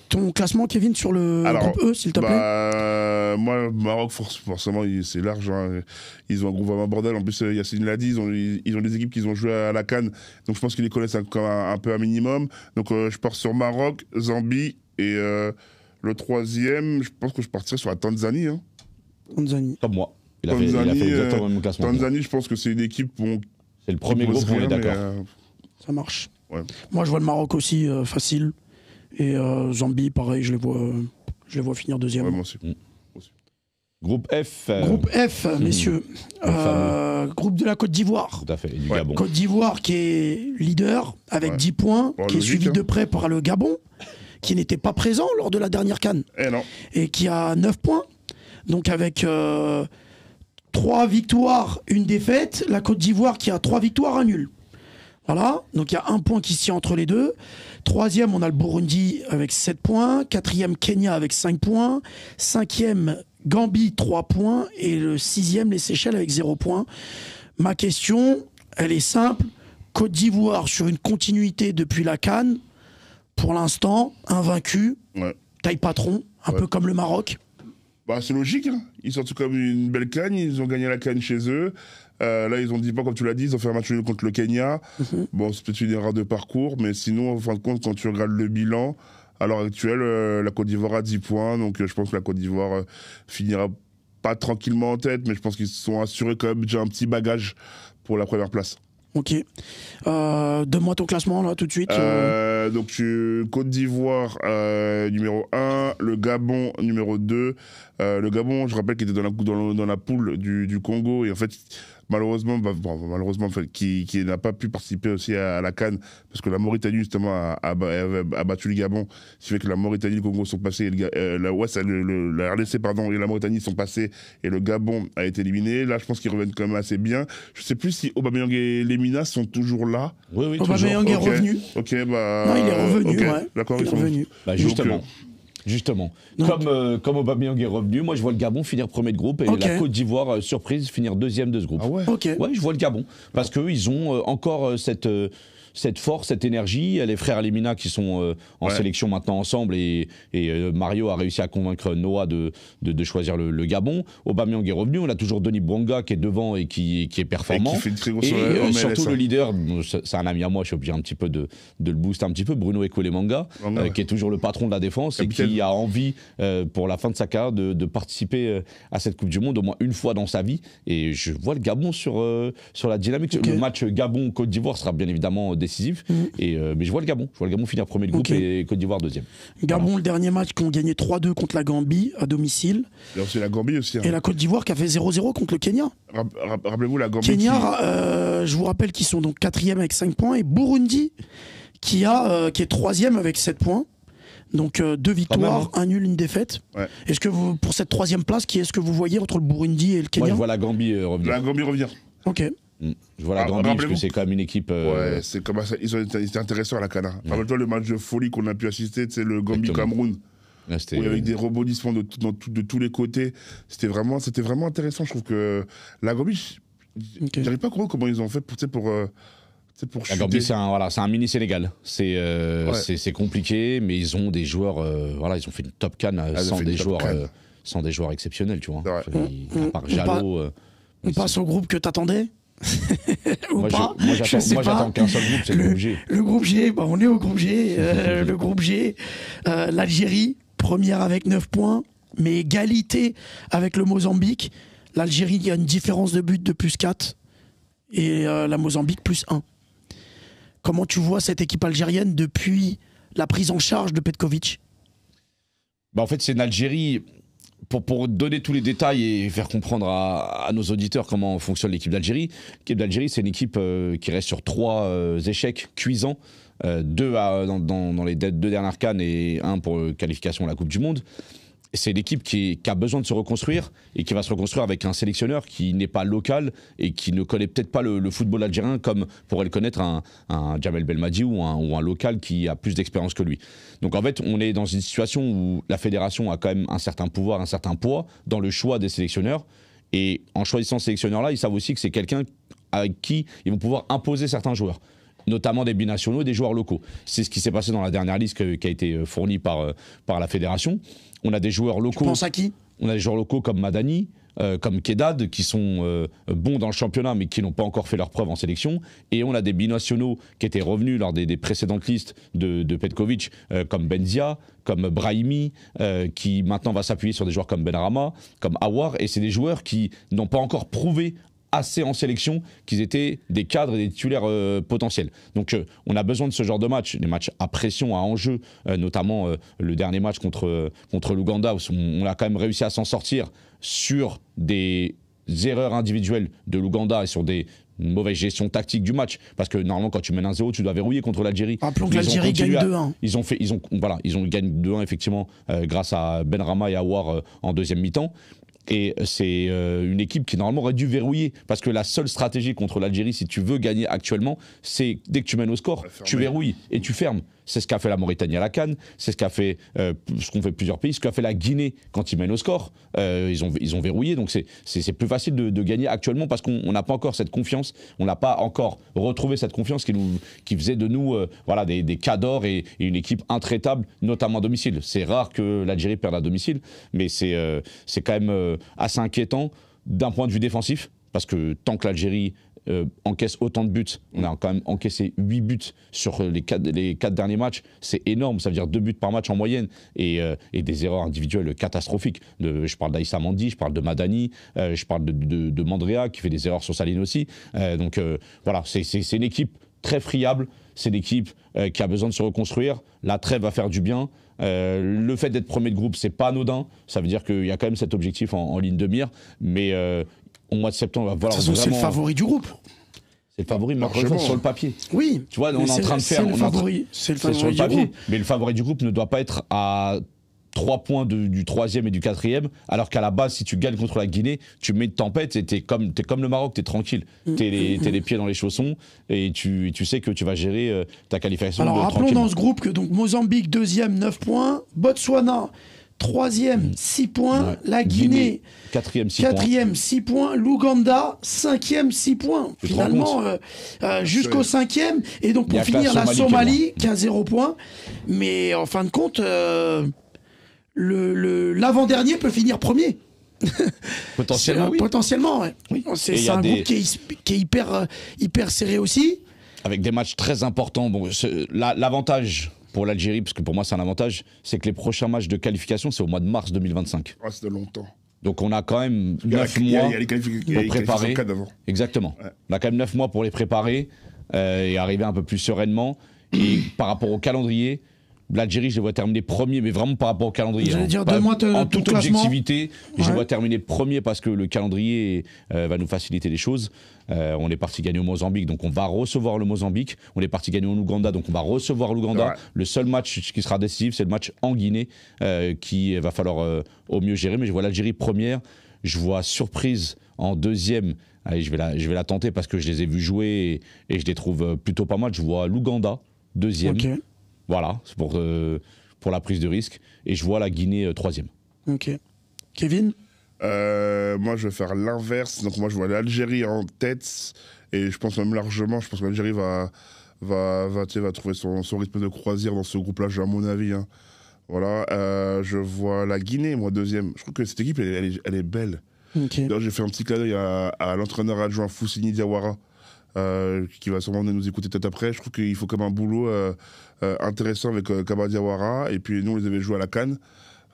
Ton classement, Kevin, sur le groupe E, s'il te plaît. Moi, Maroc, forcément, c'est large. Hein. Ils ont un groupe vraiment bordel. En plus, Yacine l'a dit, ils ont des équipes qui ont joué à la CAN. Donc je pense qu'ils les connaissent un peu un minimum. Donc je pars sur Maroc, Zambie et le troisième, je pense que je partirai sur la Tanzanie. Hein. Tanzanie. Comme moi. Il a fait exactement le même classement. Tanzanie, je pense que c'est une équipe. C'est le premier groupe, on est d'accord. Ça marche. Ouais. Moi, je vois le Maroc aussi facile. Et Zambie, pareil, je les vois finir deuxième. Ouais, moi aussi. Groupe F. Groupe F, messieurs. Groupe de la Côte d'Ivoire. Tout à fait, et du Gabon. Côte d'Ivoire qui est leader avec 10 points, qui est suivi de près par le Gabon, qui n'était pas présent lors de la dernière CAN. Et qui a 9 points. Donc avec 3 victoires, 1 défaite. La Côte d'Ivoire qui a 3 victoires, 1 nul. Voilà, donc il y a 1 point qui se tient entre les deux. 3e, on a le Burundi avec 7 points. 4e, Kenya avec 5 points. 5e, Gambie, 3 points. Et le 6e, les Seychelles avec 0 points. Ma question, elle est simple. Côte d'Ivoire sur une continuité depuis la CAN. Pour l'instant, invaincu. Taille patron, un peu comme le Maroc. C'est logique. Hein. Ils sortent comme une belle CAN. Ils ont gagné la CAN chez eux. Là, ils ont 10 points, comme tu l'as dit, ils ont fait un match nul contre le Kenya. Bon, c'est peut-être une erreur de parcours, mais sinon, en fin de compte, quand tu regardes le bilan, à l'heure actuelle, la Côte d'Ivoire a 10 points, donc je pense que la Côte d'Ivoire finira pas tranquillement en tête, mais je pense qu'ils se sont assurés quand même déjà un petit bagage pour la première place. Ok. Donne-moi ton classement, là, tout de suite. Donc, Côte d'Ivoire, numéro 1, le Gabon, numéro 2. Le Gabon, je rappelle qu'il était dans la poule du Congo, et en fait, malheureusement, qui n'a pas pu participer aussi à la CAN, parce que la Mauritanie, justement, a battu le Gabon, ce qui fait que la Mauritanie et le Congo sont passés, la RDC, pardon, et la Mauritanie sont passés, et le Gabon a été éliminé. Là, je pense qu'ils reviennent quand même assez bien. Je ne sais plus si Aubameyang et Lemina sont toujours là. Oui, Aubameyang est revenu. Non, il est revenu, ouais. D'accord, il est revenu. Justement, comme Aubameyang est revenu, moi je vois le Gabon finir premier de groupe et la Côte d'Ivoire, surprise, finir deuxième de ce groupe. Ah ouais. Ouais, je vois le Gabon. Parce qu'ils ont encore cette force, cette énergie. Les frères Lemina qui sont en sélection maintenant ensemble et Mario a réussi à convaincre Noah de choisir le Gabon. Aubameyang est revenu, on a toujours Denis Bouanga qui est devant et qui est performant. Et qui fait une très grosse surtout le leader, c'est un ami à moi, je suis obligé un petit peu de le booster un petit peu, Bruno Ekolemanga, qui est toujours le patron de la défense et qui a envie pour la fin de sa carrière de participer à cette Coupe du Monde au moins une fois dans sa vie. Et je vois le Gabon sur la dynamique. Le match Gabon-Côte d'Ivoire sera bien évidemment décisif. Mais je vois le Gabon finir premier de groupe et Côte d'Ivoire deuxième. Gabon, le dernier match qui ont gagné 3-2 contre la Gambie à domicile. C'est la Gambie aussi. Hein. Et la Côte d'Ivoire qui a fait 0-0 contre le Kenya. Rappelez-vous la Gambie. Kenya, je vous rappelle qu'ils sont donc 4e avec 5 points. Et Burundi qui est 3e avec 7 points. Donc 2 victoires, 1 nul, 1 défaite. Ouais. Est-ce que vous, pour cette 3e place, qui est-ce que vous voyez entre le Burundi et le Kenya? Moi, je vois la Gambie revenir. La Gambie revient. Ok. Je vois la Gambie parce que c'est quand même une équipe. Ouais, c'est comme ça. Ils étaient intéressants à la Cana. Rappelle-toi le match de folie qu'on a pu assister, c'est le Gambie-Cameroun. Où il y avait des rebondissements de tous les côtés. C'était vraiment intéressant. Je trouve que la Gambie, j'arrive pas à comprendre comment ils ont fait pour la Gambie, c'est un mini Sénégal. C'est compliqué, mais ils ont des joueurs. Ils ont fait une top CAN sans des joueurs exceptionnels, tu vois. À part Jallo. On passe au groupe que t'attendais. Moi, j'attends qu'un seul groupe, c'est le groupe G. Le groupe G, on est au groupe G. Le groupe G, l'Algérie, première avec 9 points, mais égalité avec le Mozambique. L'Algérie a une différence de but de +4 et la Mozambique +1. Comment tu vois cette équipe algérienne depuis la prise en charge de Petkovic? En fait, c'est une Algérie pour donner tous les détails et faire comprendre à nos auditeurs comment fonctionne l'équipe d'Algérie, l'équipe d'Algérie, c'est une équipe qui reste sur 3 échecs cuisants, 2 dans les 2 dernières CAN et 1 pour qualification à la Coupe du Monde. C'est l'équipe qui a besoin de se reconstruire et qui va se reconstruire avec un sélectionneur qui n'est pas local et qui ne connaît peut-être pas le football algérien comme pourrait le connaître un Djamel Belmadi ou un local qui a plus d'expérience que lui. Donc en fait, on est dans une situation où la fédération a quand même un certain pouvoir, un certain poids dans le choix des sélectionneurs. Et en choisissant ce sélectionneur-là, ils savent aussi que c'est quelqu'un avec qui ils vont pouvoir imposer certains joueurs, notamment des binationaux et des joueurs locaux. C'est ce qui s'est passé dans la dernière liste qui a été fournie par la fédération. On a des joueurs locaux. Tu penses à qui ? On a des joueurs locaux comme Madani, comme Kedad, qui sont bons dans le championnat, mais qui n'ont pas encore fait leur preuve en sélection. Et on a des binationaux qui étaient revenus lors des précédentes listes de Petkovic, comme Benzia, comme Brahimi, qui maintenant va s'appuyer sur des joueurs comme Benrahma, comme Aouar. Et c'est des joueurs qui n'ont pas encore prouvé assez en sélection qu'ils étaient des cadres et des titulaires potentiels. Donc on a besoin de ce genre de match, des matchs à pression, à enjeu, notamment le dernier match contre l'Ouganda, où on a quand même réussi à s'en sortir sur des erreurs individuelles de l'Ouganda et sur une mauvaise gestion tactique du match, parce que normalement quand tu mènes 1-0 tu dois verrouiller contre l'Algérie. Rappelons que l'Algérie gagne 2-1. Ils gagnent 2-1 effectivement grâce à Benrahma et Aouar en deuxième mi-temps. Et c'est une équipe qui normalement aurait dû verrouiller, parce que la seule stratégie contre l'Algérie, si tu veux gagner actuellement, c'est dès que tu mènes au score, tu verrouilles et tu fermes. C'est ce qu'a fait la Mauritanie à la CAN, c'est ce qu'ont fait plusieurs pays, ce qu'a fait la Guinée quand ils mènent au score. Ils ont verrouillé, donc c'est plus facile de gagner actuellement parce qu'on n'a pas encore cette confiance, on n'a pas encore retrouvé cette confiance qui faisait de nous des cadors et une équipe intraitable, notamment à domicile. C'est rare que l'Algérie perde à domicile, mais c'est quand même assez inquiétant d'un point de vue défensif, parce que tant que l'Algérie encaisse autant de buts, on a quand même encaissé 8 buts sur les 4 derniers matchs, c'est énorme, ça veut dire 2 buts par match en moyenne, et des erreurs individuelles catastrophiques. Je parle d'Aïssa Mandi, je parle de Madani, je parle de Mandrea qui fait des erreurs sur sa ligne aussi. Voilà, c'est une équipe très friable, c'est une équipe qui a besoin de se reconstruire, la trêve va faire du bien. Le fait d'être premier de groupe, c'est pas anodin, ça veut dire qu'il y a quand même cet objectif en ligne de mire, mais au mois de septembre, il va falloir c'est le favori du groupe. C'est le favori, mais sur le papier. Oui. Tu vois, on est en train de faire. C'est le favori sur le du papier. groupe. Mais le favori du groupe ne doit pas être à 3 points du 3e et du 4e, alors qu'à la base, si tu gagnes contre la Guinée, tu mets une tempête et t'es comme le Maroc, t'es tranquille. T'es les pieds dans les chaussons et tu sais que tu vas gérer ta qualification. Alors rappelons dans ce groupe que donc Mozambique 2e 9 points, Botswana 3e 6 points, ouais. La Guinée 4e 6 points, l'Ouganda 5e 6 points. Finalement jusqu'au 5e, et donc pour finir la Somalie qui a 0 points, mais en fin de compte l'avant-dernier peut finir premier. Potentiellement, oui. Potentiellement, ouais. Oui. C'est un groupe qui est hyper serré aussi. Avec des matchs très importants. Bon, l'avantage pour l'Algérie, parce que pour moi c'est un avantage, c'est que les prochains matchs de qualification, c'est au mois de mars 2025. Ah, c'est de longtemps. Donc on a quand même 9 mois pour préparer. Exactement. Ouais. On a quand même 9 mois pour les préparer et arriver un peu plus sereinement. Et par rapport au calendrier, l'Algérie, je les vois terminer premier, mais vraiment par rapport au calendrier. J'allais dire, en toute objectivité, je les vois terminer premier parce que le calendrier va nous faciliter les choses. On est parti gagner au Mozambique, donc on va recevoir le Mozambique. On est parti gagner au Ouganda, donc on va recevoir l'Ouganda. Ouais. Le seul match qui sera décisif, c'est le match en Guinée, qui va falloir au mieux gérer. Mais je vois l'Algérie première, je vois surprise en deuxième. Allez, je vais la tenter parce que je les ai vus jouer et je les trouve plutôt pas mal. Je vois l'Ouganda deuxième. Okay. Voilà, c'est pour la prise de risque. Et je vois la Guinée troisième. Ok. Kevin ? Moi, je vais faire l'inverse. Donc, moi, je vois l'Algérie en tête. Et je pense même largement, je pense que l'Algérie va trouver son rythme de croisière dans ce groupe-là, à mon avis. Hein. Voilà. Je vois la Guinée, moi, deuxième. Je trouve que cette équipe, elle est belle. Okay. J'ai fait un petit clin d'œil à l'entraîneur adjoint Foussini Diawara. Qui va sûrement nous écouter peut-être après. Je trouve qu'il faut comme un boulot intéressant avec Kaba Diawara. Et puis nous, on les avait joués à la CAN.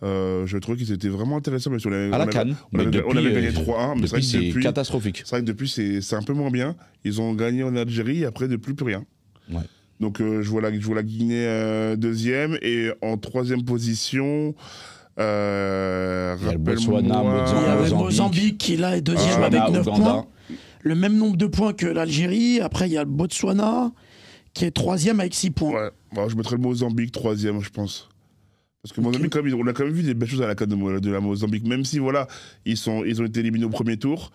Je trouvais qu'ils étaient vraiment intéressants. Mais à la CAN, on avait gagné 3-1. Mais c'est catastrophique. C'est vrai que depuis, c'est un peu moins bien. Ils ont gagné en Algérie et après, depuis, plus rien. Ouais. Donc je vois la Guinée deuxième. Et en troisième position, Il y a le Botswana, Mozambique qui là est deuxième avec 9 points. Le même nombre de points que l'Algérie. Après, il y a le Botswana qui est troisième avec 6 points. Ouais, bon, je mettrais le Mozambique troisième, je pense. Parce que Mozambique, on a quand même vu des belles choses à la CAN de la Mozambique, même si voilà, ils ont été éliminés au premier tour.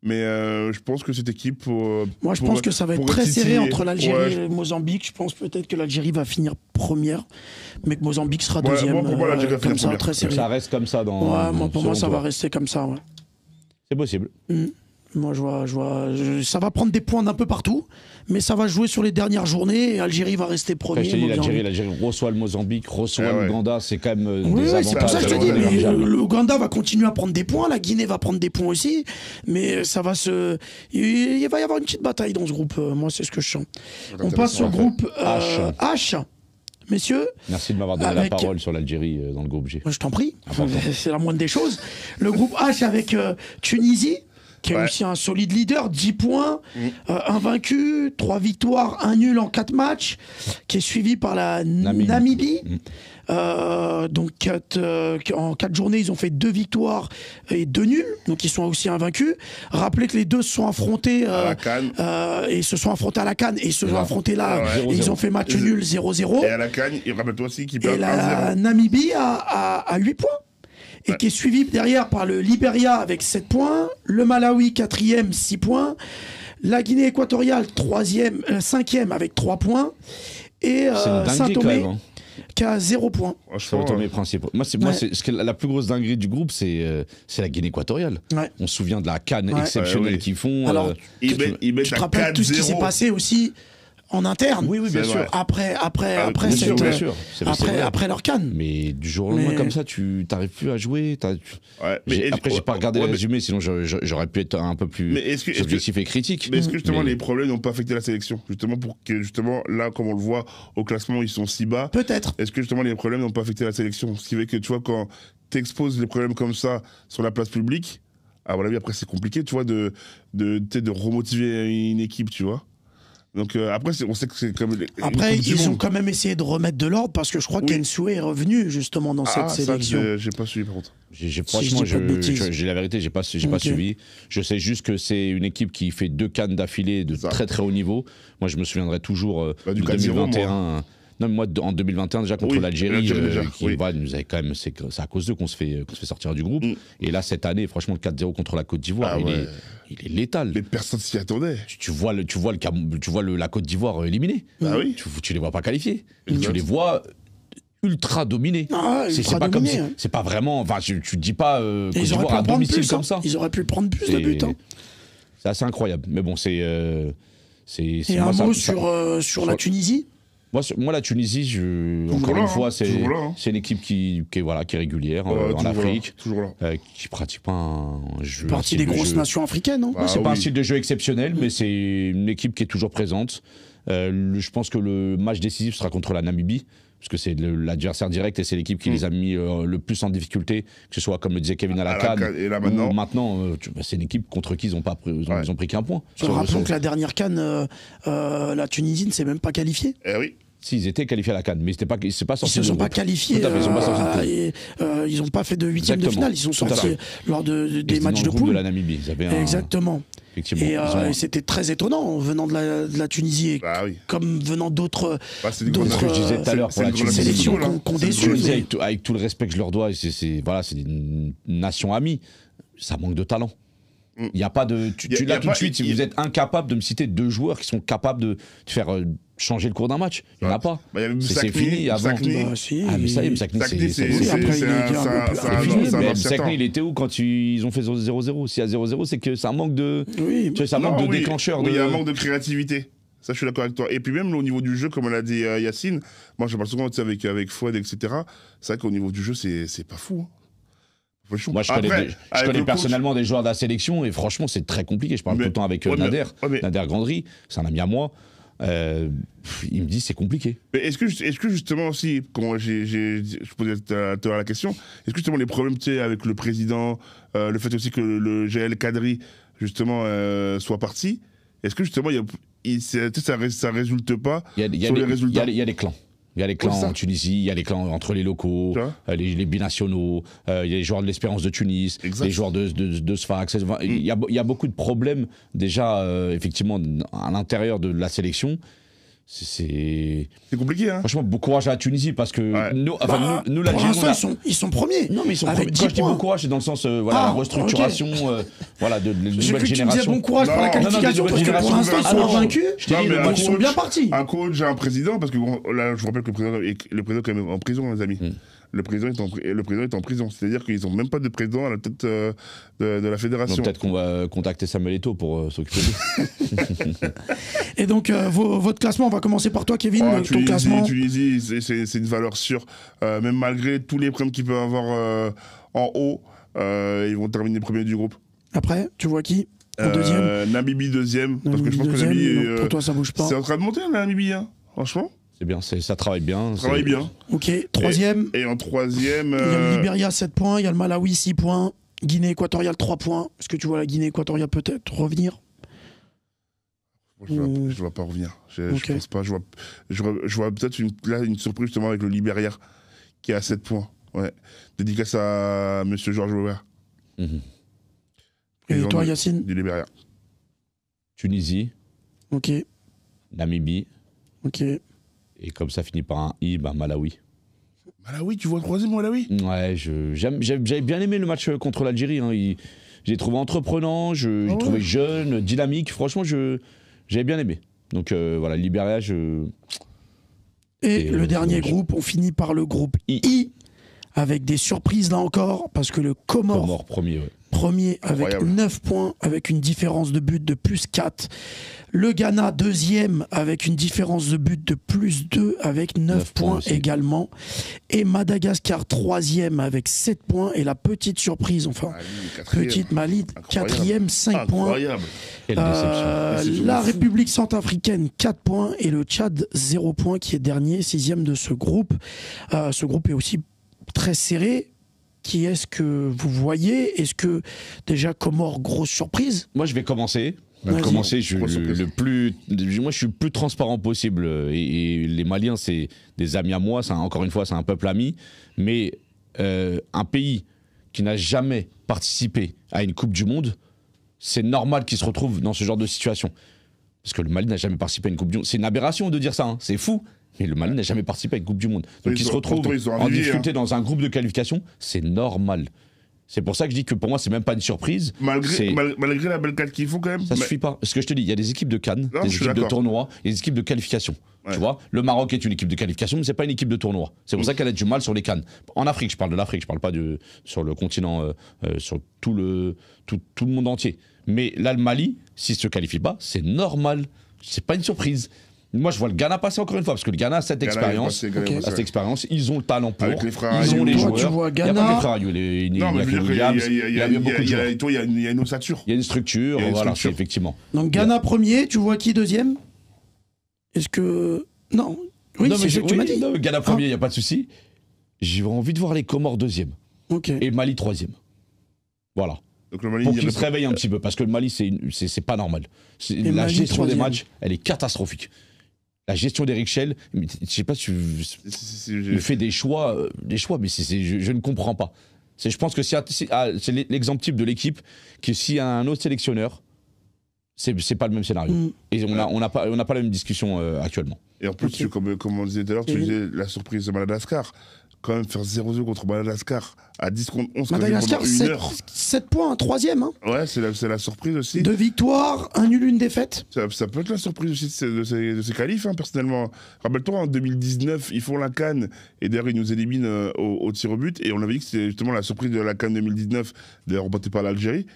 Mais je pense que cette équipe. Moi, je pense que ça va être très serré entre l'Algérie et le Mozambique. Je pense peut-être que l'Algérie va finir première, mais que Mozambique sera deuxième. Moi, pour moi, l'Algérie va finir première. Très serré. Ça reste comme ça dans. Ouais, moi, pour moi, ça va rester comme ça. Ouais. C'est possible. Moi, ça va prendre des points d'un peu partout, mais ça va jouer sur les dernières journées et Algérie va rester premier. L'Algérie reçoit le Mozambique, reçoit l'Ouganda, c'est quand même des avantages. C'est pour ça que je te dis, mais l'Ouganda va continuer à prendre des points, la Guinée va prendre des points aussi, mais ça va il va y avoir une petite bataille dans ce groupe, moi c'est ce que je sens. On passe au groupe H. Messieurs. Merci de m'avoir donné la parole sur l'Algérie dans le groupe G. Je t'en prie, c'est la moindre des choses. Le groupe H avec Tunisie, qui est aussi un solide leader, 10 points, invaincu, 3 victoires, 1 nul en 4 matchs, qui est suivi par la Namibie. Donc en 4 journées, ils ont fait 2 victoires et 2 nuls, donc ils sont aussi invaincus. Rappelez que les deux se sont affrontés à la CAN. et se sont affrontés à la CAN et se sont affrontés là, et ils ont fait match nul 0-0. Et à la CAN, rappelle-toi aussi qu'ils perdent 1-0. Et la Namibie a 8 points. Et qui est suivi derrière par le Libéria avec 7 points, le Malawi 4e, 6 points, la Guinée équatoriale 5e avec 3 points, et Saint-Thomé qui a 0 points. Saint-Thomé principal. Moi, la plus grosse dinguerie du groupe, c'est la Guinée équatoriale. Ouais. On se souvient de la CAN exceptionnelle qu'ils font. Alors, tu te rappelles tout ce qui s'est passé aussi en interne. Oui, bien sûr. Après leur CAN. Mais du jour au lendemain, comme ça, tu n'arrives plus à jouer. Après, j'ai pas regardé les résumés, sinon j'aurais pu être un peu plus objectif et critique. Mais est-ce que justement les problèmes n'ont pas affecté la sélection ? Justement, pour que là, comme on le voit au classement, ils sont si bas. Peut-être. Est-ce que justement les problèmes n'ont pas affecté la sélection ? Ce qui fait que tu vois, quand tu exposes les problèmes comme ça sur la place publique, à mon avis, après, c'est compliqué, tu vois, de remotiver une équipe, tu vois. Donc après, on sait que c'est comme... Après, ils ont quand même essayé de remettre de l'ordre parce que je crois qu'Ensoué est revenu justement dans cette sélection. Ça, j'ai pas suivi par contre. Franchement, j'ai la vérité, j'ai pas suivi. Je sais juste que c'est une équipe qui fait 2 CAN d'affilée de très très haut niveau. Moi, je me souviendrai toujours de 2021. Non, mais moi, en 2021, déjà contre l'Algérie, nous avait quand même, c'est à cause d'eux qu'on se fait sortir du groupe. Et là, cette année, franchement, le 4-0 contre la Côte d'Ivoire, il est létal. Mais personne s'y attendait. Tu vois la Côte d'Ivoire éliminée. Ah oui. Tu les vois pas qualifiés. Tu les vois ultra dominés. C'est pas comme c'est pas vraiment. Enfin, tu dis pas Côte d'Ivoire à domicile comme ça. Ils auraient pu prendre plus de buts. C'est assez incroyable. Mais bon, c'est. Et un mot sur la Tunisie. Moi, la Tunisie, encore une fois, c'est une équipe qui est régulière en Afrique, qui pratique pas un jeu. Partie des grosses nations africaines, non ? C'est pas un style de jeu exceptionnel, mais c'est une équipe qui est toujours présente. Je pense que le match décisif sera contre la Namibie, parce que c'est l'adversaire direct et c'est l'équipe qui les a mis le plus en difficulté, que ce soit, comme le disait Kevin, à la CAN. Et là maintenant, c'est une équipe contre qui ils ont pris qu'un point. Rappelons que la dernière CAN, la Tunisie ne s'est même pas qualifiée. Eh oui. Si, ils étaient qualifiés à la CAN, mais c'est pas sorti. Ils ne se sont pas qualifiés. Ils n'ont pas fait de 8e de finale. Ils sont sortis lors des matchs de poule. De la Namibie. Exactement. Et c'était très étonnant venant de la Tunisie, comme venant d'autres. C'est ce que je disais tout à l'heure pour la Tunisie. Sélections qu'on déçu. Avec tout le respect que je leur dois, c'est une nation amie. Ça manque de talent. Il n'y a pas de. Là, tout de suite, si vous êtes incapable de me citer 2 joueurs qui sont capables de faire changer le cours d'un match, il n'y en a pas. C'est fini avant. Mais ça y est, Msakni, Msakni, il était où quand ils ont fait 0-0 ? S'il y a 0-0, c'est que ça manque de. Ça manque de déclencheur. Il y a un manque de créativité. Ça, je suis d'accord avec toi. Et puis même au niveau du jeu, comme l'a dit Yacine, moi je parle souvent avec Fouad, etc. C'est vrai qu'au niveau du jeu, c'est pas fou. Moi, je connais personnellement des joueurs de la sélection et franchement, c'est très compliqué. Je parle tout le temps avec Nader Grandry, c'est un ami à moi. Il me dit c'est compliqué. Mais est-ce que justement aussi, quand je posais la question, est-ce que justement les problèmes avec le président, le fait aussi que le GL Kadri justement soit parti, est-ce que justement ça résulte pas sur les résultats ? Il y a des clans. Il y a les clans en Tunisie, il y a les clans entre les locaux, les binationaux, il y a les joueurs de l'Espérance de Tunis, les joueurs de Sfax. Il y a beaucoup de problèmes déjà, effectivement, à l'intérieur de la sélection. C'est compliqué, hein. Franchement, bon courage à la Tunisie parce que nous pour l'instant, ils sont premiers. Non, mais ils sont premiers. Quand je dis bon courage, c'est dans le sens la restructuration, voilà, de nouvelles générations. Tu me disais bon courage pour la qualification parce que pour l'instant, ils sont vaincus. Ils sont bien partis. Un coach, un président, parce que là, je vous rappelle que le président est quand même en prison, les amis. Le président est en prison. C'est-à-dire qu'ils n'ont même pas de président à la tête de la fédération. Peut-être qu'on va contacter Samuel Eto'o pour s'occuper de lui. Et donc, votre classement, on va commencer par toi, Kevin. Ton classement. Tunisie, c'est une valeur sûre. Même malgré tous les problèmes qu'ils peuvent avoir en haut, ils vont terminer premier du groupe. Après, tu vois qui en deuxième? Namibie deuxième. Parce que je pense que Namibie. Pour toi, ça bouge pas. C'est en train de monter, la Namibie, hein, franchement. C'est bien, ça travaille bien. Ça travaille bien. Ok, troisième. Et en troisième. Il y a le Libéria 7 points, il y a le Malawi 6 points, Guinée équatoriale 3 points. Est-ce que tu vois la Guinée équatoriale peut-être revenir? Je ne vois pas revenir. Je pense pas. Je vois peut-être une surprise justement avec le Libéria qui est à 7 points. Ouais. Dédicace à monsieur Georges Weber. Et toi, Yacine? Du Libéria. Tunisie. Ok. Namibie. Ok. Et comme ça finit par un I, Malawi. Malawi, tu vois le troisième Malawi? Ouais, j'avais bien aimé le match contre l'Algérie. Hein. J'ai trouvé entreprenant, j'ai trouvé jeune, dynamique. Franchement, j'avais bien aimé. Donc voilà, Libéria, Et le dernier groupe, on finit par le groupe I, avec des surprises là encore, parce que le Comore premier avec 9 points, avec une différence de but de plus 4. Le Ghana deuxième avec une différence de but de plus 2 avec 9 points également. Et Madagascar troisième avec 7 points. Et la petite surprise, petite Mali quatrième 5 points. La République centrafricaine 4 points et le Tchad 0 points qui est dernier, sixième de ce groupe. Ce groupe est aussi très serré. Qui est-ce que vous voyez? Est-ce que déjà Comores, grosse surprise? Moi je vais commencer. Moi je suis le plus transparent possible. Et les Maliens, c'est des amis à moi. Encore une fois, c'est un peuple ami. Mais un pays qui n'a jamais participé à une Coupe du Monde, c'est normal qu'il se retrouve dans ce genre de situation. Parce que le Mali n'a jamais participé à une Coupe du Monde. C'est une aberration de dire ça, hein. C'est fou. Mais le Mali n'a jamais participé à une Coupe du Monde. Donc il se retrouve en difficulté dans un groupe de qualification, c'est normal. C'est pour ça que je dis que pour moi, c'est même pas une surprise. Malgré la belle carte qu'il faut quand même. Ça suffit pas. Ce que je te dis, il y a des équipes de Cannes, des équipes de tournoi et des équipes de qualification. Ouais. Tu vois, le Maroc est une équipe de qualification, mais c'est pas une équipe de tournoi. C'est pour ça qu'elle a du mal sur les Cannes. En Afrique, je parle de l'Afrique, je parle pas sur le continent, sur tout le monde entier. Mais là, le Mali, s'il se qualifie pas, c'est normal. C'est pas une surprise. Moi, je vois le Ghana passer encore une fois, parce que le Ghana a cette expérience. Ils ont le talent pour. Ils ont les joueurs. Tu vois, Ghana. Il n'y a pas que les frères Ayew. Il y a beaucoup de joueurs. Il y a une ossature. Il y a une structure, voilà, effectivement. Donc Ghana premier, tu vois qui deuxième? Est-ce que. Non. Oui, c'est ce que tu m'as dit. Ghana premier, il n'y a pas de souci. J'ai envie de voir les Comores deuxième. Et Mali troisième. Voilà. Pour qu'ils se réveillent un petit peu, parce que le Mali, c'est pas normal. La gestion des matchs, elle est catastrophique. La gestion d'Eric Schell, je sais pas si il fait des choix, mais je ne comprends pas. Je pense que c'est l'exemple type de l'équipe que s'il y a un autre sélectionneur, c'est pas le même scénario. Et on n'a pas la même discussion actuellement. Et en plus, comme on disait tout à l'heure, tu disais la surprise de Madagascar. Quand même faire 0-0 contre Madagascar à 10 contre 11 Madagascar, 7 points, troisième. Hein. Ouais, c'est la surprise aussi. 2 victoires, 1 nul, 1 défaite. Ça peut être la surprise aussi de ces qualifs, hein, personnellement. Rappelle-toi, en 2019, ils font la CAN et d'ailleurs, ils nous éliminent au tir au but. Et on avait dit que c'était justement la surprise de la CAN 2019, d'ailleurs remportée par l'Algérie.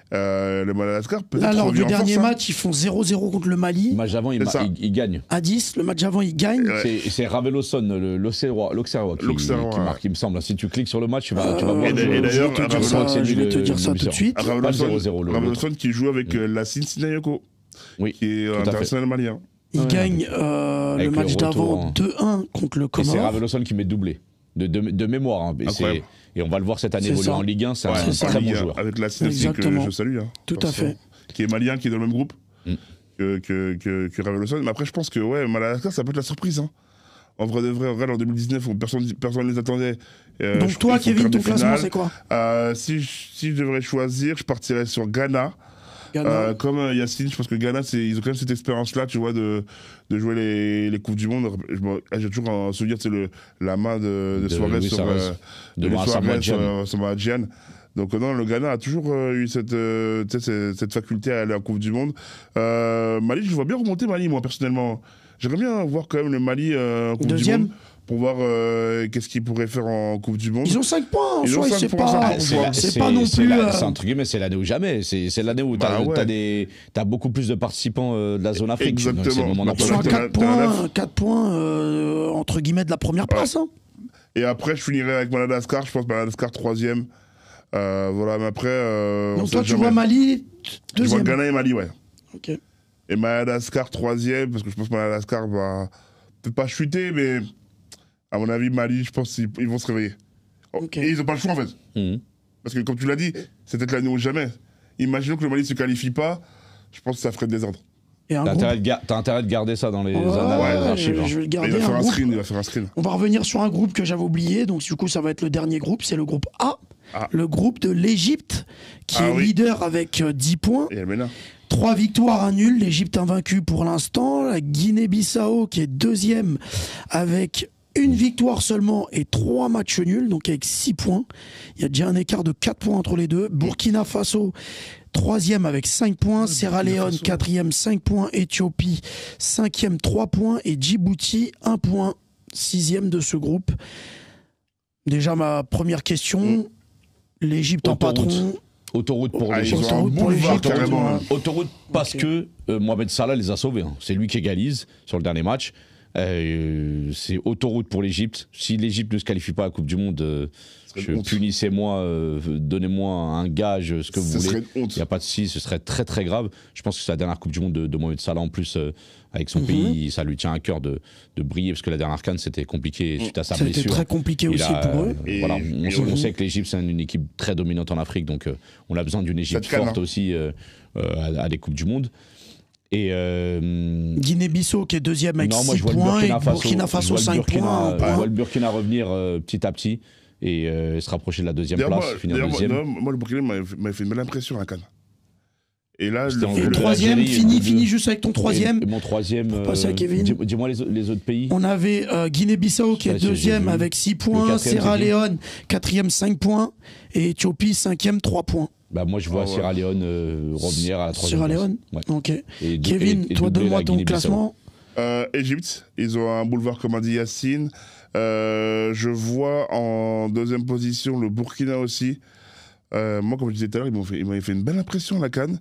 Le Madagascar peut-être. Alors, du dernier match, ils font 0-0 contre le Mali. Le match avant, ils gagnent. À 10, le match avant, ils gagnent. C'est Raveloson, l'Auxerrois qui marque, il me semble. Si tu cliques sur le match, tu vas voir. Et d'ailleurs, je vais te dire ça tout de suite. Raveloson qui joue avec Lassine Sinayoko, qui est international malien. Il gagne le match d'avant 2-1 contre le Comore. Et c'est Raveloson qui met doublé. De mémoire. Hein. Et on va le voir cette année évoluer en Ligue 1. C'est un très bon joueur. Avec la Lassine que je salue. Hein, tout à fait. Qui est malien, qui est dans le même groupe que Raveloson. Mais après, je pense que Madagascar, ça peut être la surprise. Hein. En vrai de vrai, en 2019, où personne ne les attendait. Donc toi, Kevin, ton classement, c'est quoi? Si je devrais choisir, je partirais sur Ghana. Comme Yacine, je pense que Ghana, ils ont quand même cette expérience-là, tu vois, de jouer les Coupes du Monde. J'ai toujours un souvenir, c'est la main de Suarez sur Maradjian. Donc non, le Ghana a toujours eu cette faculté à aller en Coupe du Monde. Mali, je vois bien remonter Mali, moi, personnellement. J'aimerais bien voir quand même le Mali en Coupe du Monde. Pour voir qu'est-ce qu'ils pourraient faire en Coupe du Monde. Ils ont 5 points, c'est pas non plus... C'est entre guillemets, c'est l'année ou jamais. C'est l'année où t'as beaucoup plus de participants de la zone Afrique. Exactement. Ils sont à 4 points, entre guillemets, de la première place. Hein. Et après, je finirai avec Madagascar. Je pense Madagascar 3e. Voilà, mais après... Donc toi, tu vois Mali 2e. Je vois Ghana et Mali, ouais. Ok. Et Madagascar 3e, parce que je pense que Madagascar va peut-être pas chuter, mais... À mon avis, Mali, je pense qu'ils vont se réveiller. Okay. Et ils n'ont pas le choix, en fait. Parce que, comme tu l'as dit, c'est peut-être l'année ou jamais. Imaginons que le Mali ne se qualifie pas, je pense que ça ferait des désordre. T'as intérêt de garder ça dans les archives. Je vais le garder. Il va faire un screen. On va revenir sur un groupe que j'avais oublié. Donc, du coup, ça va être le dernier groupe. C'est le groupe A. Le groupe de l'Égypte, qui est leader avec 10 points. Et Mena. 3 victoires, 1 nul. L'Égypte invaincue pour l'instant. La Guinée-Bissau, qui est 2e avec 1 victoire seulement et 3 matchs nuls, donc avec 6 points. Il y a déjà un écart de 4 points entre les deux. Burkina Faso, 3e avec 5 points. Sierra Leone, 4e, 5 points. Éthiopie, 5e, 3 points. Et Djibouti, 1 point. 6e de ce groupe. Déjà, ma première question. L'Égypte en patron. Autoroute pour l'Égypte. Autoroute parce que Mohamed Salah les a sauvés. C'est lui qui égalise sur le dernier match. C'est autoroute pour l'Égypte. Si l'Égypte ne se qualifie pas à la Coupe du Monde, punissez-moi, donnez-moi un gage, ce que vous voulez. Il n'y a pas de si, ce serait très très grave. Je pense que c'est la dernière Coupe du Monde de Mohamed Salah en plus avec son pays. Ça lui tient à cœur de briller parce que la dernière CAN c'était compliqué suite à sa blessure. C'était très compliqué aussi pour eux. Voilà, on sait que l'Égypte c'est une équipe très dominante en Afrique, donc on a besoin d'une Égypte forte aussi à des Coupes du Monde. Et Guinée-Bissau qui est 2e avec 6 points et Burkina Faso 5 points. On voit le Burkina revenir petit à petit et se rapprocher de la 2e place, finir 2e. Moi, le Burkina m'a fait une belle impression à la CAN. Et là, le 3e, fini juste avec ton 3e. Mon 3e. Passer à Kevin. Dis-moi les autres pays. On avait Guinée-Bissau qui est 2e avec 6 points, Sierra Leone 4e 5 points et Éthiopie 5e 3 points. Bah moi je vois Sierra Leone revenir à la 3e. Sierra Leone, ok. Kevin, toi donne-moi ton classement. Égypte, ils ont un boulevard comme a dit Yacine. Je vois en 2e position le Burkina aussi. Moi, comme je disais tout à l'heure, ils m'avaient fait une belle impression à la CAN.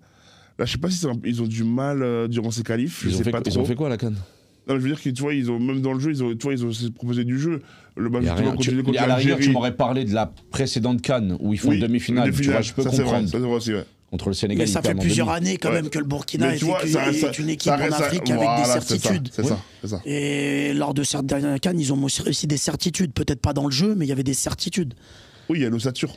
Là, je sais pas si ils ont du mal durant ces qualifs. Ils ont fait quoi à la CAN? Non, je veux dire que tu vois, ils ont même dans le jeu, ils ont proposé du jeu. Le match à la rigueur, tu m'aurais parlé de la précédente CAN où ils font demi-finale. Tu vois, je peux comprendre. Ça, c'est vrai aussi, ouais. Contre le Sénégal. Mais ça fait plusieurs années quand même que le Burkina est une équipe en Afrique avec des certitudes. C'est ça. Et lors de cette dernière CAN, ils ont aussi réussi des certitudes. Peut-être pas dans le jeu, mais il y avait des certitudes. Oui, il y a l'ossature.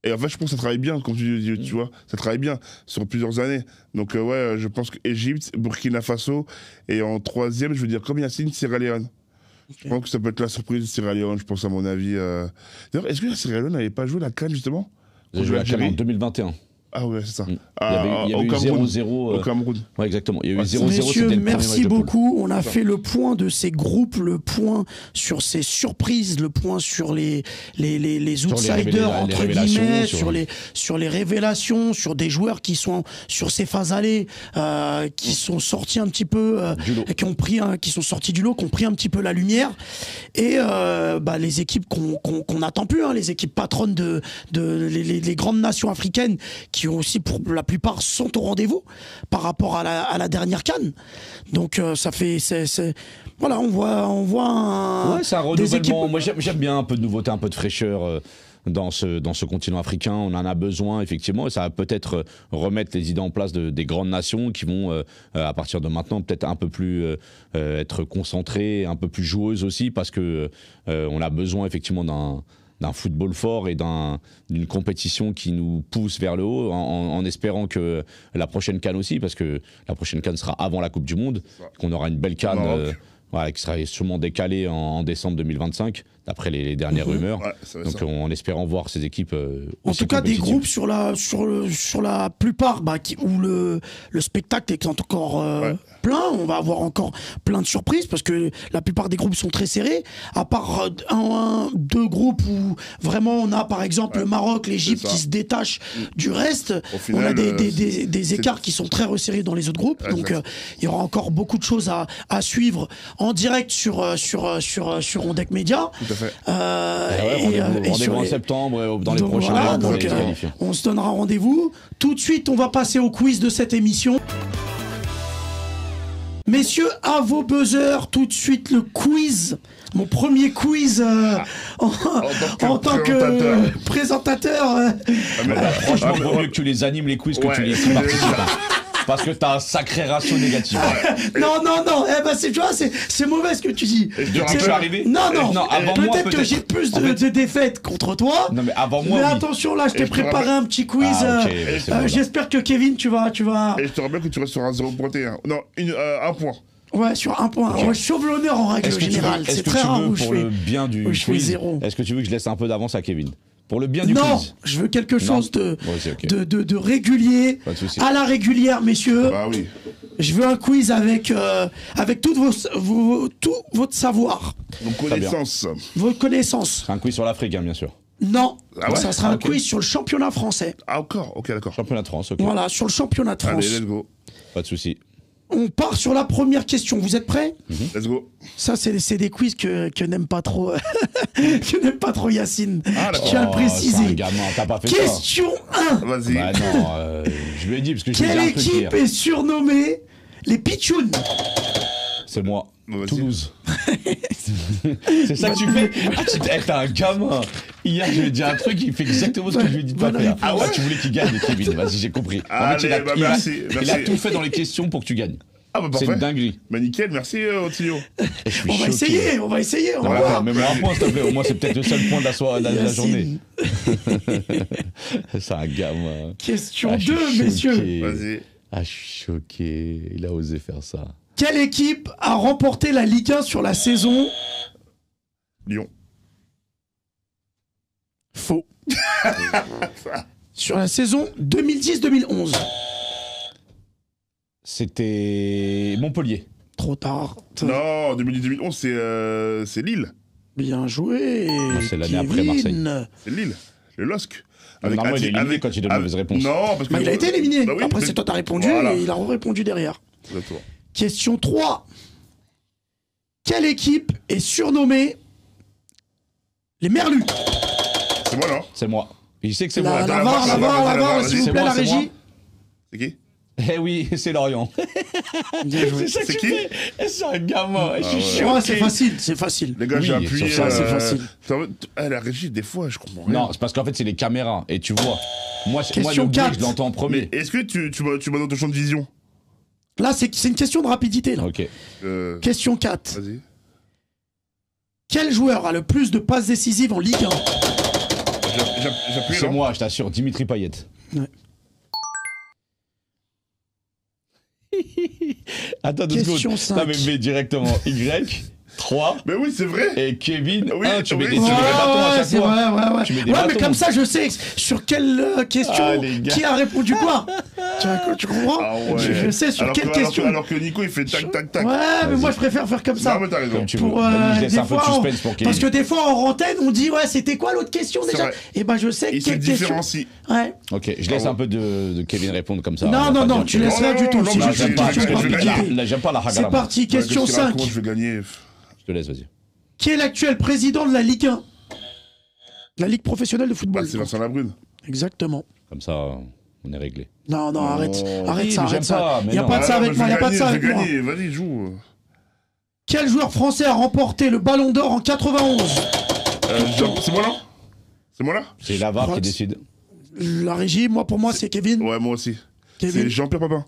Et en fait, je pense que ça travaille bien, comme tu vois, ça travaille bien sur plusieurs années. Donc, ouais, je pense que Égypte, Burkina Faso, et en 3e, je veux dire, comme Yacine, Sierra Leone. Okay. Je pense que ça peut être la surprise de Sierra Leone, je pense, à mon avis. D'ailleurs, est-ce que la Sierra Leone n'avait pas joué la CAN, justement? Ils ont joué la CAN en 2021. Ah ouais, c'est ça. Il y avait eu 0-0 au Cameroun. Ouais, exactement. Il y a eu 0-0. Messieurs, merci beaucoup. On a fait le point de ces groupes, le point sur ces surprises, le point sur les outsiders, entre guillemets, sur les révélations, sur des joueurs qui sont sur ces phases allées, qui sont sortis un petit peu, qui sont sortis du lot, qui ont pris un petit peu la lumière. Et les équipes qu'on n'attend plus, les équipes patronnes les grandes nations africaines qui aussi pour la plupart sont au rendez-vous par rapport à la dernière CAN. Donc ça fait voilà, on voit c'est un renouvellement. Moi j'aime bien un peu de nouveauté, un peu de fraîcheur dans ce continent africain. On en a besoin effectivement et ça va peut-être remettre les idées en place des grandes nations qui vont à partir de maintenant peut-être un peu plus être concentrées, un peu plus joueuses aussi parce que on a besoin effectivement d'un football fort et d'une compétition qui nous pousse vers le haut en espérant que la prochaine CAN aussi, parce que la prochaine CAN sera avant la Coupe du Monde, qu'on aura une belle CAN Voilà, qui sera sûrement décalé en décembre 2025, d'après les dernières rumeurs. Ouais, donc en espérant voir ces équipes. En tout cas, des groupes sur la plupart où le spectacle est encore plein. On va avoir encore plein de surprises parce que la plupart des groupes sont très serrés. À part deux groupes où vraiment on a par exemple le Maroc, l'Égypte qui se détachent du reste. Final, on a des écarts qui sont très resserrés dans les autres groupes. Donc il y aura encore beaucoup de choses à suivre en direct sur Ondec Média. Tout à fait. Rendez-vous en septembre dans les prochains mois pour les qualifier. On se donnera rendez-vous. Tout de suite, on va passer au quiz de cette émission. Messieurs, à vos buzzers, tout de suite le quiz. Mon premier quiz en tant que présentateur. Franchement, vaut mieux que tu les animes les quiz que tu les participes. Parce que t'as un sacré ratio négatif. Non. Tu vois, c'est mauvais ce que tu dis. Depuis que je suis arrivé. Non. Peut-être que j'ai plus de défaites contre toi. Non, mais avant moi. Mais attention, là, je t'ai préparé un petit quiz. J'espère que Kevin, tu vas. Et je te rappelle que tu restes sur un 0.1. Non, un point. Ouais, sur un point. Okay. Moi, je sauve l'honneur en règle générale. C'est très rare où je fais. Pour le bien du quiz, est-ce que tu veux que je laisse un peu d'avance à Kevin? Pour le bien du quiz. Non, je veux quelque chose de régulier, à la régulière, messieurs. Bah oui. Je veux un quiz avec tout votre savoir. Vos connaissances. C'est un quiz sur l'Afrique, bien sûr. Non, ça sera un quiz sur le championnat français. Ah, encore. Ok, d'accord. Championnat de France, ok. Voilà, sur le championnat de France. Allez, let's go. Pas de souci. On part sur la première question. Vous êtes prêts? Let's go. Ça, c'est des quiz que n'aime pas trop, que n'aime pas trop Yacine. Je tiens à le préciser. C'est un gamin, t'as pas fait question ça. 1. Vas-y. Bah non, je lui ai dit parce que je Quelle équipe est surnommée les Pichounes? C'est moi. Toulouse. C'est ça que tu fais. T'as un gamin. Hier, je lui ai dit un truc, il fait exactement ce que je lui ai dit de pas faire. Tu voulais qu'il gagne, Kevin. Vas-y, j'ai compris. Merci. Il a tout fait dans les questions pour que tu gagnes. C'est une dinguerie. Bah nickel, merci Otillio. On va essayer. Mais un point, s'il te plaît. Au moins, c'est peut-être le seul point de la journée. C'est un gamin. Question 2, messieurs. Vas-y. Je suis choqué. Il a osé faire ça. Quelle équipe a remporté la Ligue 1 sur la saison? Lyon. Faux. Sur la saison 2010-2011. C'était Montpellier. Trop tard. Non, 2010-2011, c'est Lille. Bien joué. C'est l'année après Marseille. C'est Lille, le LOSC. Normalement, il est éliminé quand il donne mauvaise réponse. Non, parce que. Il a été éliminé. Bah oui, après, c'est toi, t'as répondu et il a répondu derrière. Question 3. Quelle équipe est surnommée les Merlus? C'est moi, non? C'est moi. Il sait que c'est moi. La VAR, s'il vous plaît, la régie. C'est qui? Eh oui, c'est Lorient. Bien joué. C'est qui? C'est un gamin. Je suis choqué. C'est facile. Les gars, j'ai appuyé. Ça, c'est facile. La régie, des fois, je comprends rien. Non, c'est parce qu'en fait, c'est les caméras. Et tu vois, moi Question le 4. je l'entends en premier. Mais est-ce que tu m'as dans ton champ de vision? Là, c'est une question de rapidité. Là. Ok. Question 4. Vas-y. Quel joueur a le plus de passes décisives en Ligue 1? J'appuie. C'est moi, je t'assure, Dimitri Payet. Ouais. Attends 2 secondes. Question 5. Non, mais directement. Y, 3. Mais oui, c'est vrai. Et Kevin, oui, 1. Tu mets des bâtons à chaque fois. Ouais. Tu mets des mais bâtons. comme ça, je sais sur quelle question qui a répondu quoi. Tu comprends? Je sais sur quelle question. Alors que Nico, il fait tac, tac, tac. Ouais, mais moi, je préfère faire comme ça. Non, mais t'as raison. Je laisse un peu de suspense pour Kevin. Parce que des fois, en antenne, on dit, ouais, c'était quoi l'autre question déjà? Et ben, je sais quelle question. Il se différencie. Ouais. Ok, je laisse un peu de Kevin répondre comme ça. Non, tu laisses rien du tout. C'est juste une question de rapidité. J'aime pas la C'est parti, question 5. Je vais gagner. Je te laisse, vas-y. Qui est l'actuel président de la Ligue 1? La Ligue professionnelle de football. C'est Vincent Labrune. Exactement. Comme ça, on est réglé. Non, arrête Oui, ça. Il n'y a pas de ça avec moi. Vas-y, joue. Quel joueur français a remporté le Ballon d'Or en 91? C'est moi là? C'est moi là? C'est la VAR qui décide. La régie, pour moi, c'est Kevin. Ouais, moi aussi. Kevin. C'est Jean-Pierre Papin.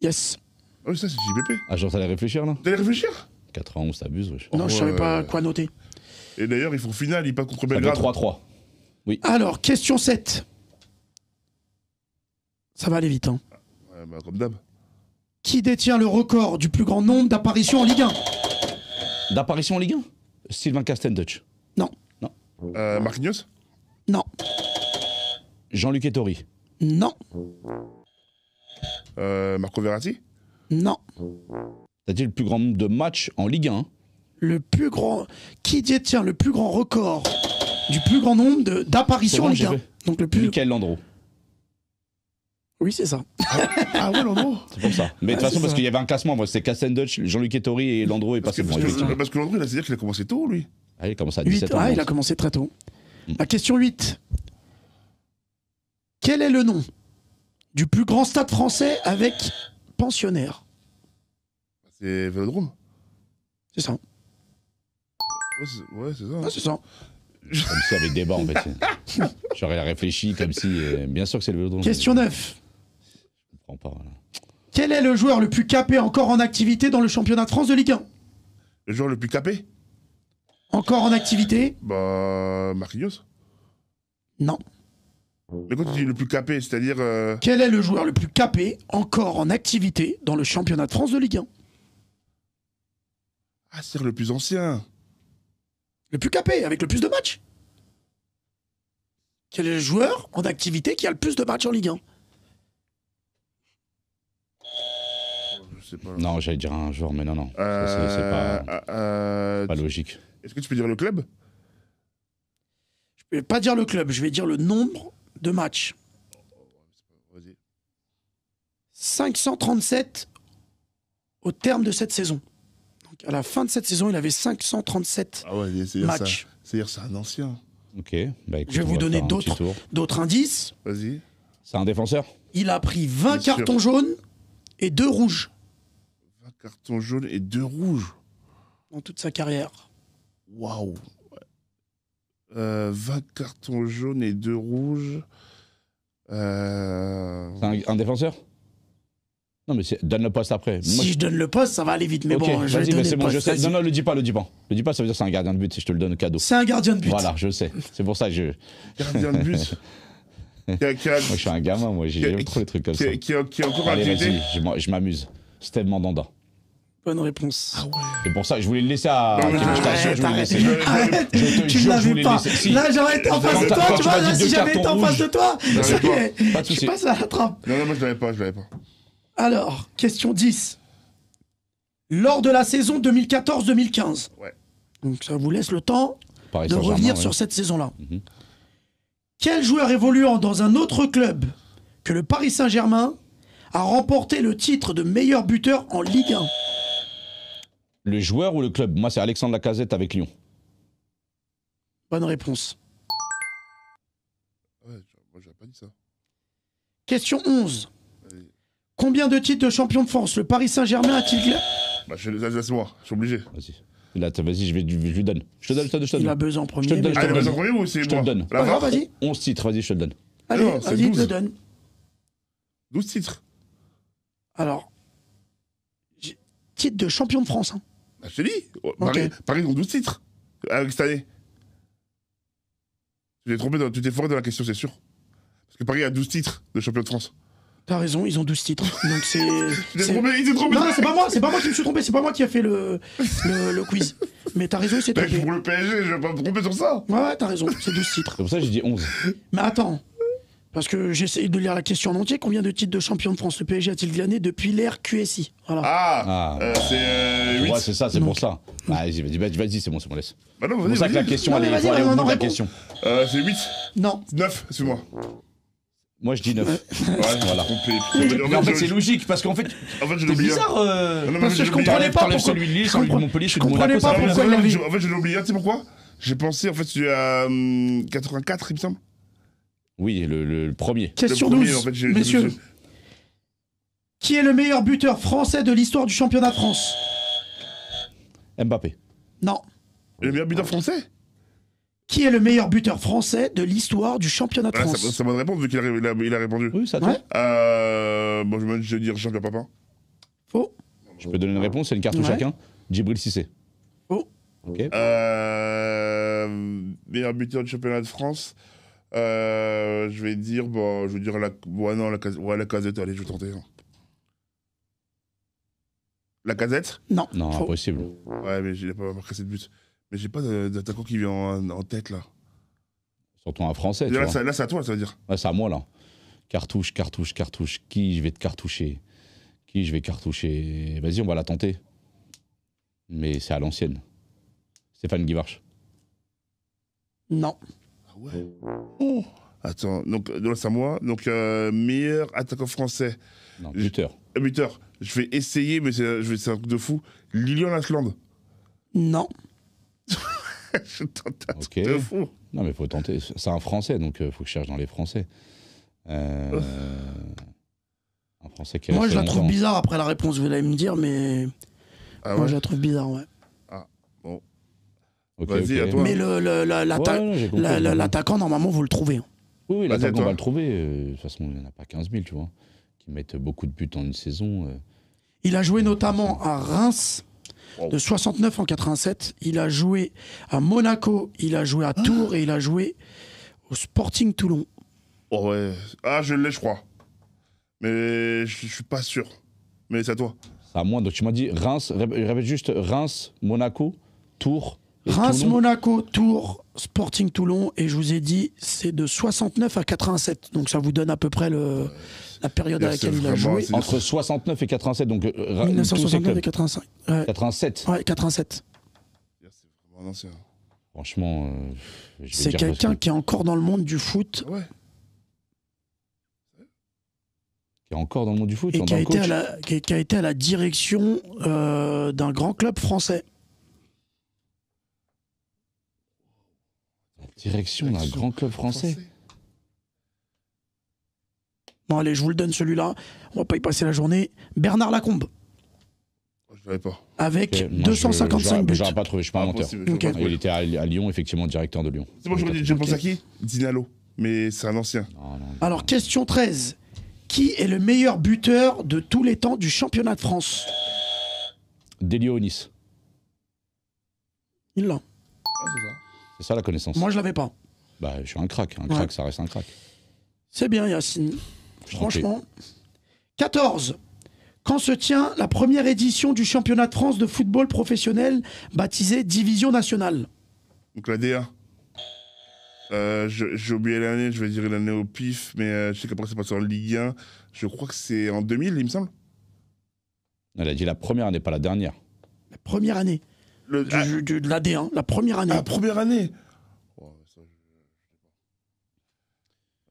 Yes. Oh, ça, c'est JPP. Ah, genre, t'allais réfléchir là? T'allais réfléchir? 91, t'abuses, wesh. Non, je savais pas quoi noter. Et d'ailleurs, ils font finale, ils passent contre Ça Belgrade. fait 3-3. Oui. Alors, question 7. Ça va aller vite, hein. Ouais, bah, comme d'hab. Qui détient le record du plus grand nombre d'apparitions en Ligue 1? D'apparition en Ligue 1? Sylvain Castendutch. Non. Non. Marquinhos? Non. Jean-Luc Ettori. Non. Marco Verratti? Non. T'as dit le plus grand nombre de matchs en Ligue 1? Le plus grand. Qui détient le plus grand record du plus grand nombre d'apparitions en Ligue 1? Donc le plus. Michael Landreau. Oui, c'est ça. Ah ouais, Landreau. C'est pour ça. Mais de toute façon, parce qu'il y avait un classement, moi, c'était Castendutch, Jean-Luc Ettori et Landreau est passé devant. Parce que Landreau, c'est-à-dire qu'il a commencé tôt, lui. Ah, il commence à 8, 17 ans. il a commencé très tôt. La question 8. Quel est le nom du plus grand stade français avec pensionnaires? C'est Vélodrome. C'est ça. Ouais, c'est ça. Ah, c'est ça. Comme si avec débat, en fait. J'aurais réfléchi comme si. Bien sûr que c'est le Vélodrome. Question 9. Je comprends pas. Voilà. Quel est le joueur le plus capé encore en activité dans le championnat de France de Ligue 1? Le joueur le plus capé? Encore en activité? Bah. Marquinhos. Non. Mais quand tu dis le plus capé, c'est-à-dire. Quel est le joueur le plus capé encore en activité dans le championnat de France de Ligue 1? Ah, c'est le plus ancien. Le plus capé, avec le plus de matchs. Quel est le joueur en activité qui a le plus de matchs en Ligue 1? Je sais pas. Non, j'allais dire un joueur, mais non. C'est pas logique. Est-ce que tu peux dire le club? Je vais pas dire le club, je vais dire le nombre de matchs. Vas-y. 537 au terme de cette saison. Donc à la fin de cette saison, il avait 537 Ah ouais, matchs. C'est-à-dire c'est un ancien. Ok. Bah, écoute, Je vais on vous va donner faire un petit tour. d'autres indices. Vas-y. C'est un défenseur? Il a pris 20 Bien sûr. cartons jaunes et 2 rouges 20 cartons jaunes et 2 rouges. dans toute sa carrière. Waouh. 20 cartons jaunes et 2 rouges. C'est un défenseur? Non, mais donne le poste après. Si je donne le poste, ça va aller vite. Mais Ok, bon, je vais vas-y, donner c'est le bon, poste. je sais. Vas-y. Non, le dis pas. Le dis pas, ça veut dire que c'est un gardien de but si je te le donne cadeau. C'est un gardien de but. Voilà, je sais. C'est pour ça que je. Gardien de but. Moi, je suis un gamin, moi, j'aime trop les trucs comme ça. Qui est encore en Allez, activité. vas-y, je m'amuse. Steve Mandanda. Bonne réponse. Ah ouais. C'est pour ça que je voulais le laisser à. Non, mais Je t'assure, je voulais le laisser. Arrête, Je te tu jure, je l'avais voulais pas. laisser. Si. Là, j'aurais été en face de Quand toi, tu tu vois. m'as Là, dit si deux j'avais été cartons en face de rouges. toi, Non, ça y mais est, pas de souci. je passe à la trappe. Non, moi je l'avais pas. Alors, question 10. Lors de la saison 2014-2015, Ouais. donc ça vous laisse le temps Paris de Saint-Germain, revenir ouais. sur cette saison-là. Mhm. Quel joueur évoluant dans un autre club que le Paris Saint-Germain a remporté le titre de meilleur buteur en Ligue 1? Le joueur ou le club? Moi, c'est Alexandre Lacazette avec Lyon. Bonne réponse. Ouais, moi j'avais pas dit ça. Question 11. Vas-y. Combien de titres de champion de France le Paris Saint-Germain a-t-il gagné? Bah, laisse-moi, je suis obligé. Vas-y. Là, vas-y, je lui donne. Je te donne. Il a besoin en premier. Je te le donne, mais- je te Allez, le vas-y donne. en premier ou c'est Je te moi? le donne. La Ouais, VAR, vas-y. 11 titres, vas-y, je te le donne. Allez, Non, c'est vas-y, je 12. le donne. 12 titres. Alors, titre de champion de France. Hein. Bah, je te dis. Ok. Paris ont 12 titres. Avec cette année. Tu t'es trompé, tu t'es foiré dans la question, c'est sûr. Parce que Paris a 12 titres de champion de France. T'as raison, ils ont 12 titres. Donc c'est. Tu t'es c'est- trompé, il s'est trompé. Non, c'est pas moi qui me suis trompé, c'est pas moi qui a fait le quiz. Mais t'as raison, il s'est Mec, trompé. pour le PSG, je vais pas me tromper sur ça. Ouais, t'as raison, c'est 12 titres. C'est pour ça que j'ai dit 11. Mais attends, parce que j'essaie de lire la question en entier. Combien de titres de champion de France le PSG a-t-il gagné depuis l'ère QSI? Voilà. Ah, Ah. c'est 8. Ouais, c'est ça, c'est Donc. pour ça. Vas-y, c'est bon, laisse. Bah non, C'est vas-y, pour ça que la vas-y. question, Non, elle mais est. vas-y, Faut aller au non, bout de la réponds. question. C'est 8. Non. 9, excuse-moi. Moi, je dis 9. Ouais, Voilà. trompé. Mais en fait, c'est logique, parce qu'en fait, En fait, je l'ai c'est oublié. bizarre. Non, mais Parce que je j'ai oublié. comprenais pas T'enlèves pourquoi. celui de Lille, je celui de comprends- Montpellier, je celui de comprenais Monaco, pas ça va. pourquoi il avait. En fait, je l'ai oublié. Tu sais pourquoi? J'ai pensé, en fait, celui à 84, il me semble. Oui, le premier. Question Le premier, 12, en fait, j'ai- messieurs. Qui est le meilleur buteur français de l'histoire du championnat de France? Mbappé. Non. Le meilleur buteur français? Qui est le meilleur buteur français de l'histoire du championnat de Ah, France? ça m'a répondu vu qu'il a répondu. Oui, ça te Ouais. Bon, je vais dire Jean-Pierre Papin. Faux. Je peux donner une réponse, c'est une cartouche Ouais. chacun. Djibril Cissé. Faux. Ok. Meilleur buteur du championnat de France. Je vais dire la Casette. Allez, je vais tenter. Hein. Lacazette? Non. Non, impossible. Ouais, mais j'ai pas marqué 7 buts. Mais j'ai pas d'attaquant qui vient en tête, là. Surtout un Français, Là, c'est à toi, ça veut dire. Ouais, c'est à moi, là. Cartouche. Qui je vais te cartoucher? Qui je vais cartoucher? Vas-y, on va la tenter. Mais c'est à l'ancienne. Stéphane Guivarch. Non. Ah ouais. Oh. Attends, donc là, c'est à moi. Donc, meilleur attaquant français. Non, buteur. Buteur. Je vais essayer, mais c'est un truc de fou. Lilian Ashland. Non. Je tente un truc de fou. Non, mais faut tenter. C'est un Français, donc faut que je cherche dans les Français. Un Français qui moi, je la trouve bizarre après la réponse, vous allez me dire, mais. Ah ouais, moi, je la trouve bizarre, ouais. Ah, bon. Vas-y, à toi. Mais l'attaquant, normalement, vous le trouvez. Oui, l'attaquant, on va le trouver. De toute façon, il n'y en a pas 15 000, tu vois, qui mettent beaucoup de buts en une saison. Il a joué notamment à Reims. De 69 en 87, il a joué à Monaco, il a joué à Tours et il a joué au Sporting Toulon. Oh ouais. Ah, je l'ai, je crois. Mais je suis pas sûr. Mais c'est à toi. C'est à moi. Donc tu m'as dit Reims, répète juste Reims, Monaco, Tours. Reims, Toulon. Monaco, Tours, Sporting Toulon. Et je vous ai dit, c'est de 69 à 87. Donc ça vous donne à peu près la période à laquelle il a joué. Entre 69 et 87, donc 1969 et 85. Ouais. 87. Ouais, 87. C'est vraiment ancien. Franchement, c'est quelqu'un qui est encore dans le monde du foot. Ouais. Qui est encore dans le monde du foot. Et qui a été à la direction d'un grand club français. La direction d'un grand club français. Bon allez, je vous le donne celui-là. On va pas y passer la journée. Bernard Lacombe. Je l'avais pas. Avec 255 buts. J'aurais pas trouvé, je suis pas un menteur. Okay. Il était à Lyon, effectivement, directeur de Lyon. C'est bon, je pense à qui? Dinalo. Mais c'est un ancien. Non. Alors, question 13. Qui est le meilleur buteur de tous les temps du championnat de France? Delio Nice. Il l'a. C'est ça la connaissance. Moi, je l'avais pas. Bah, je suis un crack. Un crack, ça reste un crack. C'est bien, Yacine. Franchement. 14. Quand se tient la première édition du championnat de France de football professionnel baptisé Division Nationale? Donc la D1. J'ai oublié l'année, je vais dire l'année au pif, mais je sais qu'après c'est passé en Ligue 1. Je crois que c'est en 2000, il me semble. Elle a dit la première année, pas la dernière. La première année. De la D1, la première année. Ah, première année.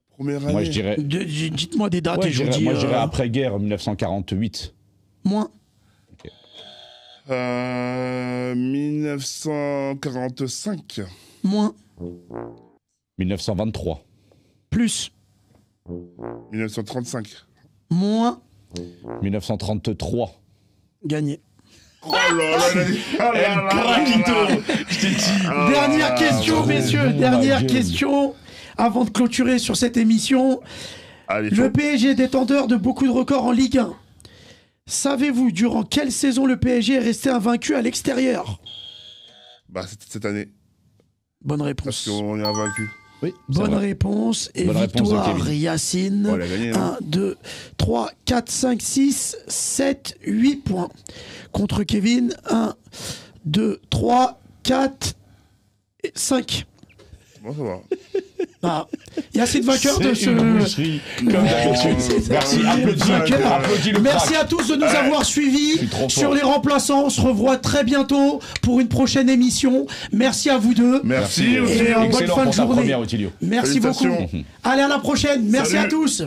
Première année. Moi, je dirais. Dites-moi des dates et je vous dis. Moi, je dirais après-guerre, 1948. Moins. Okay. 1945. Moins. 1923. Plus. 1935. Moins. 1933. Gagné. Oh là là, je t'ai dit. Dernière question, messieurs. Dernière question. Avant de clôturer sur cette émission. Allez, le PSG est détenteur de beaucoup de records en Ligue 1. Savez-vous durant quelle saison le PSG est resté invaincu à l'extérieur? Bah, cette année. Bonne réponse. Parce qu'on est invaincu. Oui, bonne réponse. Et bonne victoire, réponse Yacine. Oh, gagné, 1, 2, 3, 4, 5, 6, 7, 8 points. Contre Kevin, 1, 2, 3, 4, 5. Bon, ça va. Ah. Yacine vainqueur de ce... Merci, applaudis le Merci à tous de nous avoir suivis sur les remplaçants. On se revoit très bientôt pour une prochaine émission. Merci à vous deux. Merci. Et bonne fin de journée. Merci beaucoup. Allez, à la prochaine. Merci à tous.